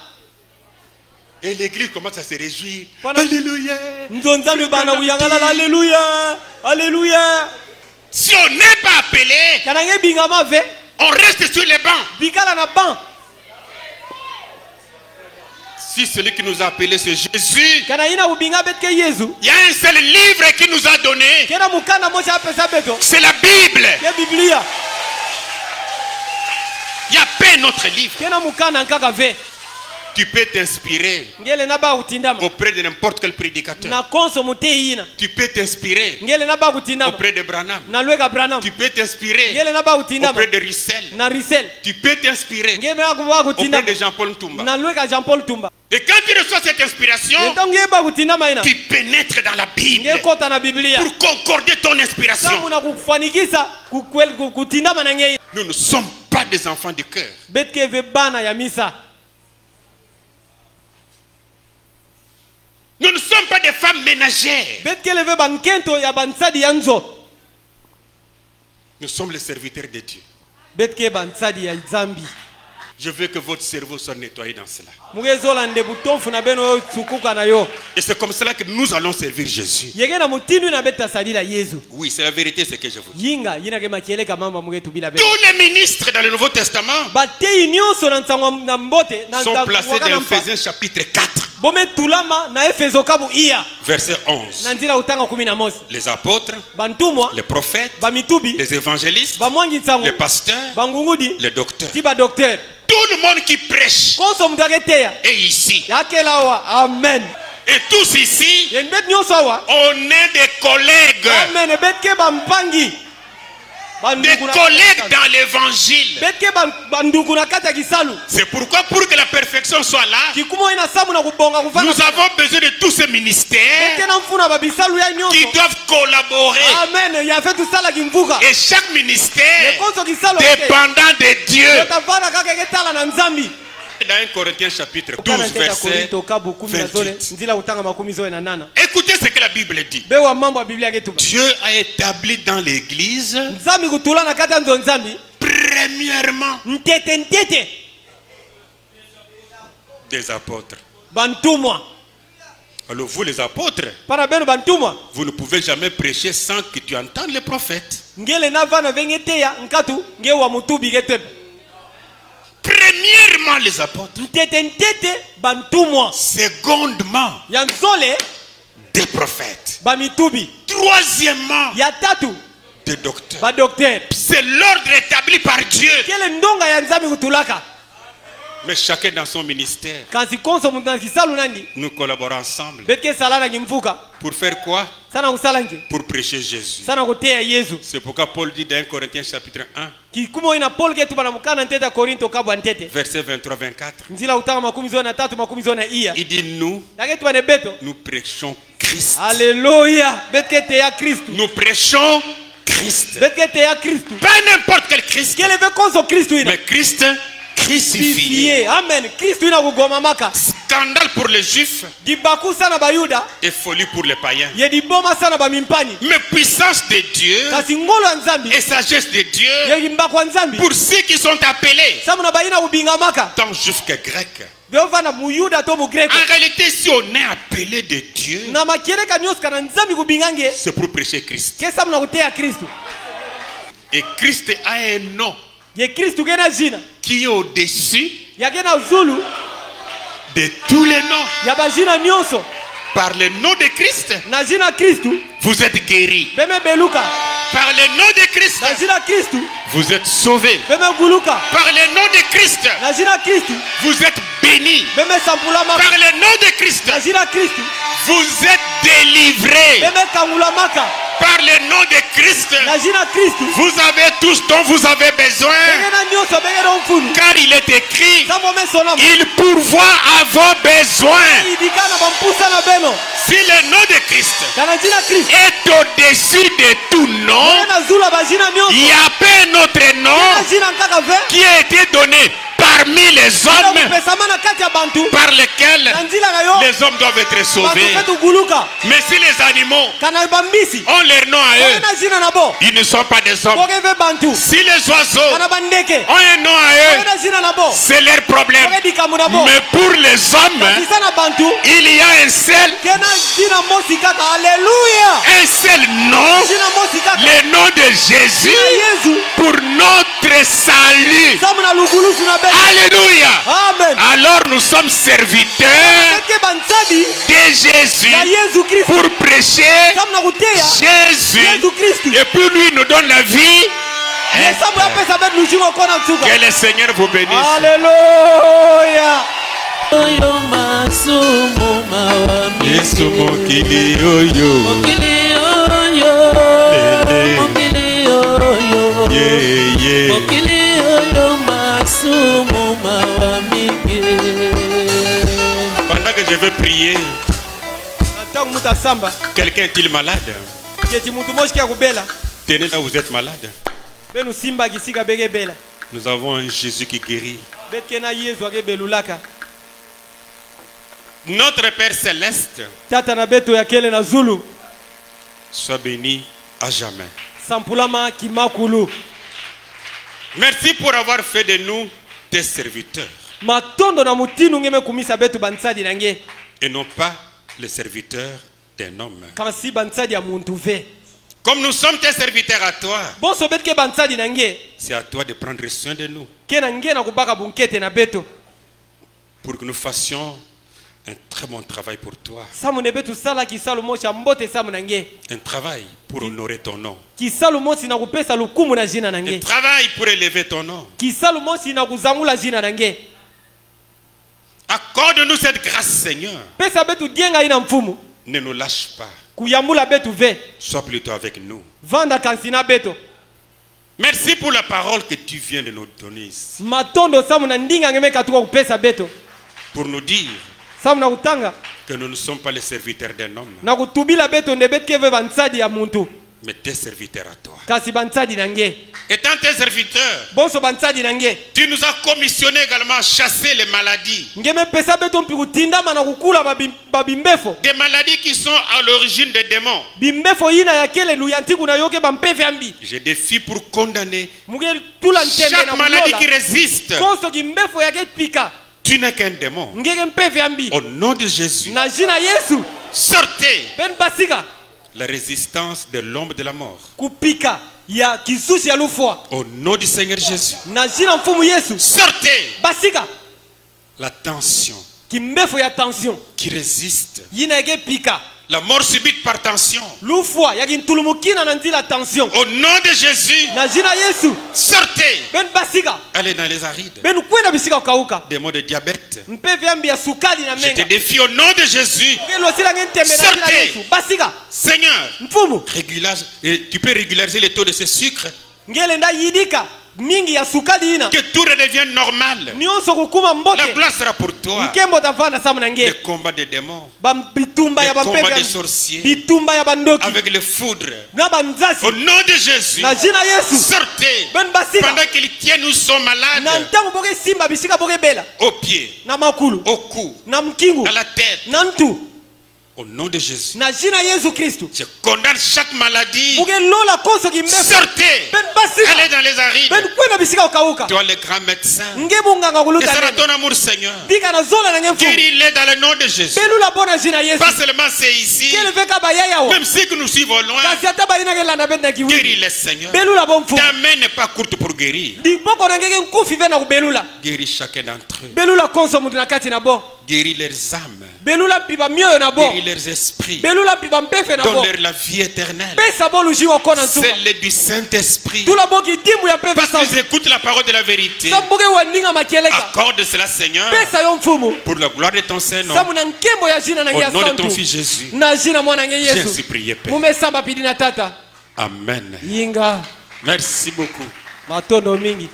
Et l'église commence à se réjouir. Pendant- Alléluia. Nzonzambi bana uyangala alléluia. Alléluia. Si on n'est pas appelé, Kanange bingama ve. on reste sur les bancs. Bikala na ban. Si celui qui nous a appelés c'est Jésus, Kana ina ubinga betke Yesu. il y a un seul livre qui nous a donné, Kena mukana moja apesa beto. c'est la Bible. Ke Biblia. Il n'y a pas un autre livre. Kena mukana nkaka ve. Tu peux t'inspirer Ngele na ba utindama. auprès de n'importe quel prédicateur. Na konso mutei ina. Tu peux t'inspirer Ngele na ba utindama. auprès de Branham. Na lweka Branham. Tu peux t'inspirer Ngele na ba utindama. auprès de Russell. Na Risel. Tu peux t'inspirer Ngele na ba auprès utindama. de Jean-Paul Ntumba. Na lweka Jean-Paul Tumba. Et quand tu reçois cette inspiration, Ntonge ba utindama ina. tu pénètres dans la Bible Ngele kota na Biblia. pour concorder ton inspiration. Samu na kufanikisa kutindama na ngeye. Nous ne sommes pas des enfants du cœur. Betke ve bana ya misa. Nous ne sommes pas des femmes ménagères. Betke leve bankento ya bansadi ya nzo. Nous sommes les serviteurs de Dieu. Betke bansadi ya zambi. Je veux que votre cerveau soit nettoyé dans cela. Mugezola nde butonfu na beno yo tsukuka na yo. Et c'est comme cela que nous allons servir Jésus. Yege na mutindu na beta sadila Yesu. Oui, c'est la vérité ce que je vous dis. Yinga yina ke makieleka mama mugetu bila be. Tous les ministres dans le Nouveau Testament Batei nyonso na ntsango na mbote na sont placés dans mpa. Ephésiens chapitre 4, Bome tulama na Efeso kabu iya. verset Na 11. nzila utanga 11. Les apôtres, Bantumwa, les prophètes, bamitubi, les évangélistes, bamwangi ntsango, les pasteurs, bangungudi, les docteurs. tiba docteur. Tout le monde qui prêche Konso mutaketeya. est ici. Yakelawa. Amen. Et tous ici, Yenbet nyonso awa. on est des collègues. Amen. Betke bampangi. Des collègues dans l'évangile. Betke banduku na kata kisalu. C'est pourquoi pour que la perfection soit là, Kikumo ina samu na kubonga kufanya. nous avons besoin de tous ces ministères Betke na mfuna babisalu ya qui nyonso. doivent collaborer. Amen. Ya fetu sala kimvuka. Et chaque ministère Konso kisalu. dépendant de Dieu. Tafana kaka ketala na nzambi. Dans 1 Corinthiens chapitre 12, Kana teta verset Korinto kabu 10 na zole. 28. Nzila utanga makumi zoe na nana. Écoutez ce que la Bible dit. Bewa mambo ya Biblia yetu. Dieu a établi dans l'église, Nzambi kutula na kata nzo nzambi. premièrement, Ntete. des apôtres. Bantumwa. Alors vous les apôtres, Para beno bantumwa. vous ne pouvez jamais prêcher sans que tu entendes les prophètes. Ngele na vana vengeteya nkatu ngewa mutubi getep. Premièrement les apôtres. Ntete bantumwa. Secondement, Ya nzole des prophètes. bamitubi. Troisièmement, Ya tatu des docteurs. ba docteur. C'est l'ordre établi par Dieu. Kele ndonga ya nzambi kutulaka. Mais chacun dans son ministère. kansi konso muntu nasisalu nandi Nous collaborons ensemble. betke salana ngimfuka Pour faire quoi? sana kusala nje Pour prêcher Jésus. sana kuteya Yesu C'est pourquoi Paul dit dans 1 Corinthiens chapitre 1, kikumo ina Paul ketu bana mukana nteta Korinto kabwa ntete verset 23-24. nzila utanga makumi zona na tatu makumi zona iya Il dit nous, yaketu bane beto nous prêchons Christ. Alléluia betke teya Kristu Nous prêchons Christ. betke teya Kristu Pas n'importe quel Christ, kele be konso Kristu ina mais Christ crucifié. amen Kristu ina kugoma maka Scandale pour les Juifs dibaku sana bayuda et folie pour les païens. ye diboma sana bamimpani Mais puissance de Dieu kasi ngolo ya nzambi et sagesse de Dieu ye limbako ya nzambi pour ceux qui sont appelés, samu na bayina kubinga maka tant juifs que grecs. beovana muyuda to mugreko En réalité, si on est appelé de Dieu, na makeleka nyonso kana nzambi kubingange c'est pour prêcher Christ. ke samu na kuteya Kristu Et Christ a un nom ye Kristu kena jina qui est au-dessus yake na zulu de tous les noms. ya bajina nyonso Par le nom de Christ, na jina Kristu vous êtes guéris. beme beluka Par le nom de Christ, na jina Kristu vous êtes sauvés. beme guluka Par le nom de Christ, na jina Kristu vous êtes bénis. beme sampula maka Par le nom de Christ, na jina Kristu vous êtes délivrés. beme kangula maka Par le nom de Christ, na jina Kristu vous avez tout ce dont vous avez besoin. benge na nyonso benge na mfunu Car il est écrit, sambo mesonama il pourvoit à vos besoins. idika na bampusa na beno Si le nom de Christ kana jina Kristu est au-dessus de tout nom, benge na zula bajina nyonso il y a pas un autre na nom jina nkaka ve qui a été donné parmi les hommes kupesama na kati ya bantu par lesquels na nzila na yo les hommes doivent être bantu sauvés. ketu guluka Mais si les animaux kana bambisi ont leur nom à boke eux, na jina na bo ils ne sont pas des hommes. boke ve bantu Si les oiseaux kana bandeke ont un nom à boke eux, na jina na bo c'est leur problème. boke dikamu na bo Mais pour les hommes, kisa na bantu il y a un seul kena jina mosi kaka haleluya nom, jina mosi kaka le nom de Jésus na Yesu pour notre salut. samu na lugulusu na beno Alléluia. amen Alors nous sommes serviteurs eke bansabi de Jésus ya Yesu Kristu pour prêcher samu na kuteya Jésus. Yesu Kristu Et puis lui nous donne la vie. ye samu yapesa betu lushingo kona nsuka Que le Seigneur vous bénisse. haleluya Oyo masumu mawami Yesu mokili oyo. Mokili oyo Mokili oyo Yeah, yeah. Mokili oyo masumu mawami Pendant que je vais prier, ntango mutu asamba quelqu'un est-il malade? yeti mutu moshi kia kubela Tenez là, vous êtes malade. benu simba akisika beke bela Nous avons un Jésus qui guérit. betke na Yesu akebelulaka Notre Père Céleste tata na beto ya kele na zulu soit béni à jamais. sampulama kimakulu Merci pour avoir fait de nous tes serviteurs matondo na mutinu ngeme kumisa betu bansadi na nge et non pas les serviteurs d'un homme. kama si bansadi ya muntu ve Comme nous sommes tes serviteurs à toi, bonso betke bansadi na nge c'est à toi de prendre soin de nous ke na nge na kubaka bunkete na beto pour que nous fassions un très bon travail pour toi. samu ne betu sala kisalu moshi ya mbote samu na nge Un travail pour honorer ton nom. kisalu moshi na kupesa lukumu na jina na Un nge travail pour élever ton nom. kisalu moshi na kuzamula jina na nge Accorde-nous cette grâce, Seigneur. pesa betu dienga ina mfumu Ne nous lâche pas. kuyambula betu ve Sois plutôt avec nous. vanda kansina beto Merci pour la parole que tu viens de nous donner ici. matondo samu na ndinga ngeme katuka kupesa beto Pour nous dire samu na kutanga que nous ne sommes pas les serviteurs d'un homme, na kutubila beto nde betke ve bansadi ya muntu mais tes serviteurs à toi. kasi bansadi na nge Étant tes serviteurs, bonso bansadi na nge tu nous as commissionné également à chasser les maladies. ngeme pesa beto mpi kutindama na kukula babimbefo Des maladies qui sont à l'origine des démons. bimbefo yina ya kele luyantiku na yoke bampefe ambi Je défie pour condamner muge tula ntembe chaque na maladie qui kulola résiste. konso kimbefo yake pika Tu n'es qu'un démon. ngeke mpefe ambi Au nom de Jésus, na jina Yesu sortez ben basika la résistance de l'ombre de la mort. kupika ya kisusi ya lufwa Au nom du Seigneur Jésus, na jina mfumu Yesu sortez basika la tension kimbefo ya tension qui résiste, yina yake pika La mort subite par tension. lufwa yakintulumukina na nzila tension Au nom de Jésus, na jina Yesu sortez. ben basika Allez dans les arides. ben kwenda bisika ukauka Des maux de diabète. mpe vyambi ya sukali na Je te menga défie au nom de Jésus. ngelo sila ngentembe na jina Sortez. Yesu basika Seigneur, mfumu tu peux régulariser les taux de ce sucre. ngele nda yidika mingi ya sukali ina Que tout redevienne normal. nyonso kukuma La mbote place sera pour toi. nkembo tavana samu na Les ngeli combats des démons. bitumba ya Les combats des bampepe sorciers. bitumba ya bandoki Avec le foudre. na banzasi Au nom de Jésus. na jina Yesu Sortez. ben basika Pendant qu'ils tiennent, nous sommes na malades. ntango boke simba bisika boke bela Aux pieds, na makulu au cou, na mkingu à la tête. na ntu Au nom de Jésus. na jina Yesu Kristu Je condamne chaque maladie. boke lola koso kimbefu Sortez. ben basika Allez dans les arides. ben kwenda bisika ukauka Toi, le grand médecin. nge bunganga Et kuluka sera nene ton amour, Seigneur. dika na zola na ngemfu Guéris-les dans le nom de Jésus. belula bona jina Yesu Pas seulement c'est ici. kele veka bayaya wa Même si que nous suivons loin. kasi ata balina ke landa bet na kiwi Guéris-les, Seigneur. belula bomfu Ta main n'est pas courte pour guérir. diboko na ngeke nkufi ve na kubelula Guéris chacun d'entre eux. belula konso mutu na kati na bo Guéris leurs âmes. belula piba mioyo na bo Guéris leurs esprits. belula piba mpefe na bo Donne-leur la vie éternelle. pesa bo lujiwa kona nsuka Celle du Saint-Esprit. tula boki dimu ya mpefe Parce sa qu'ils écoutent la parole de la vérité. sambuke waninga makieleka Accorde cela, Seigneur, pesa yo mfumu pour la gloire de ton Saint-Nom. samu na nkembo ya jina na nge ya Au nom de ton santu Fils Jésus. na jina mwana nge J'ai Yesu ainsi prié, Père. mumesamba pidi na tata Amen. yinga Merci beaucoup. matondo mingi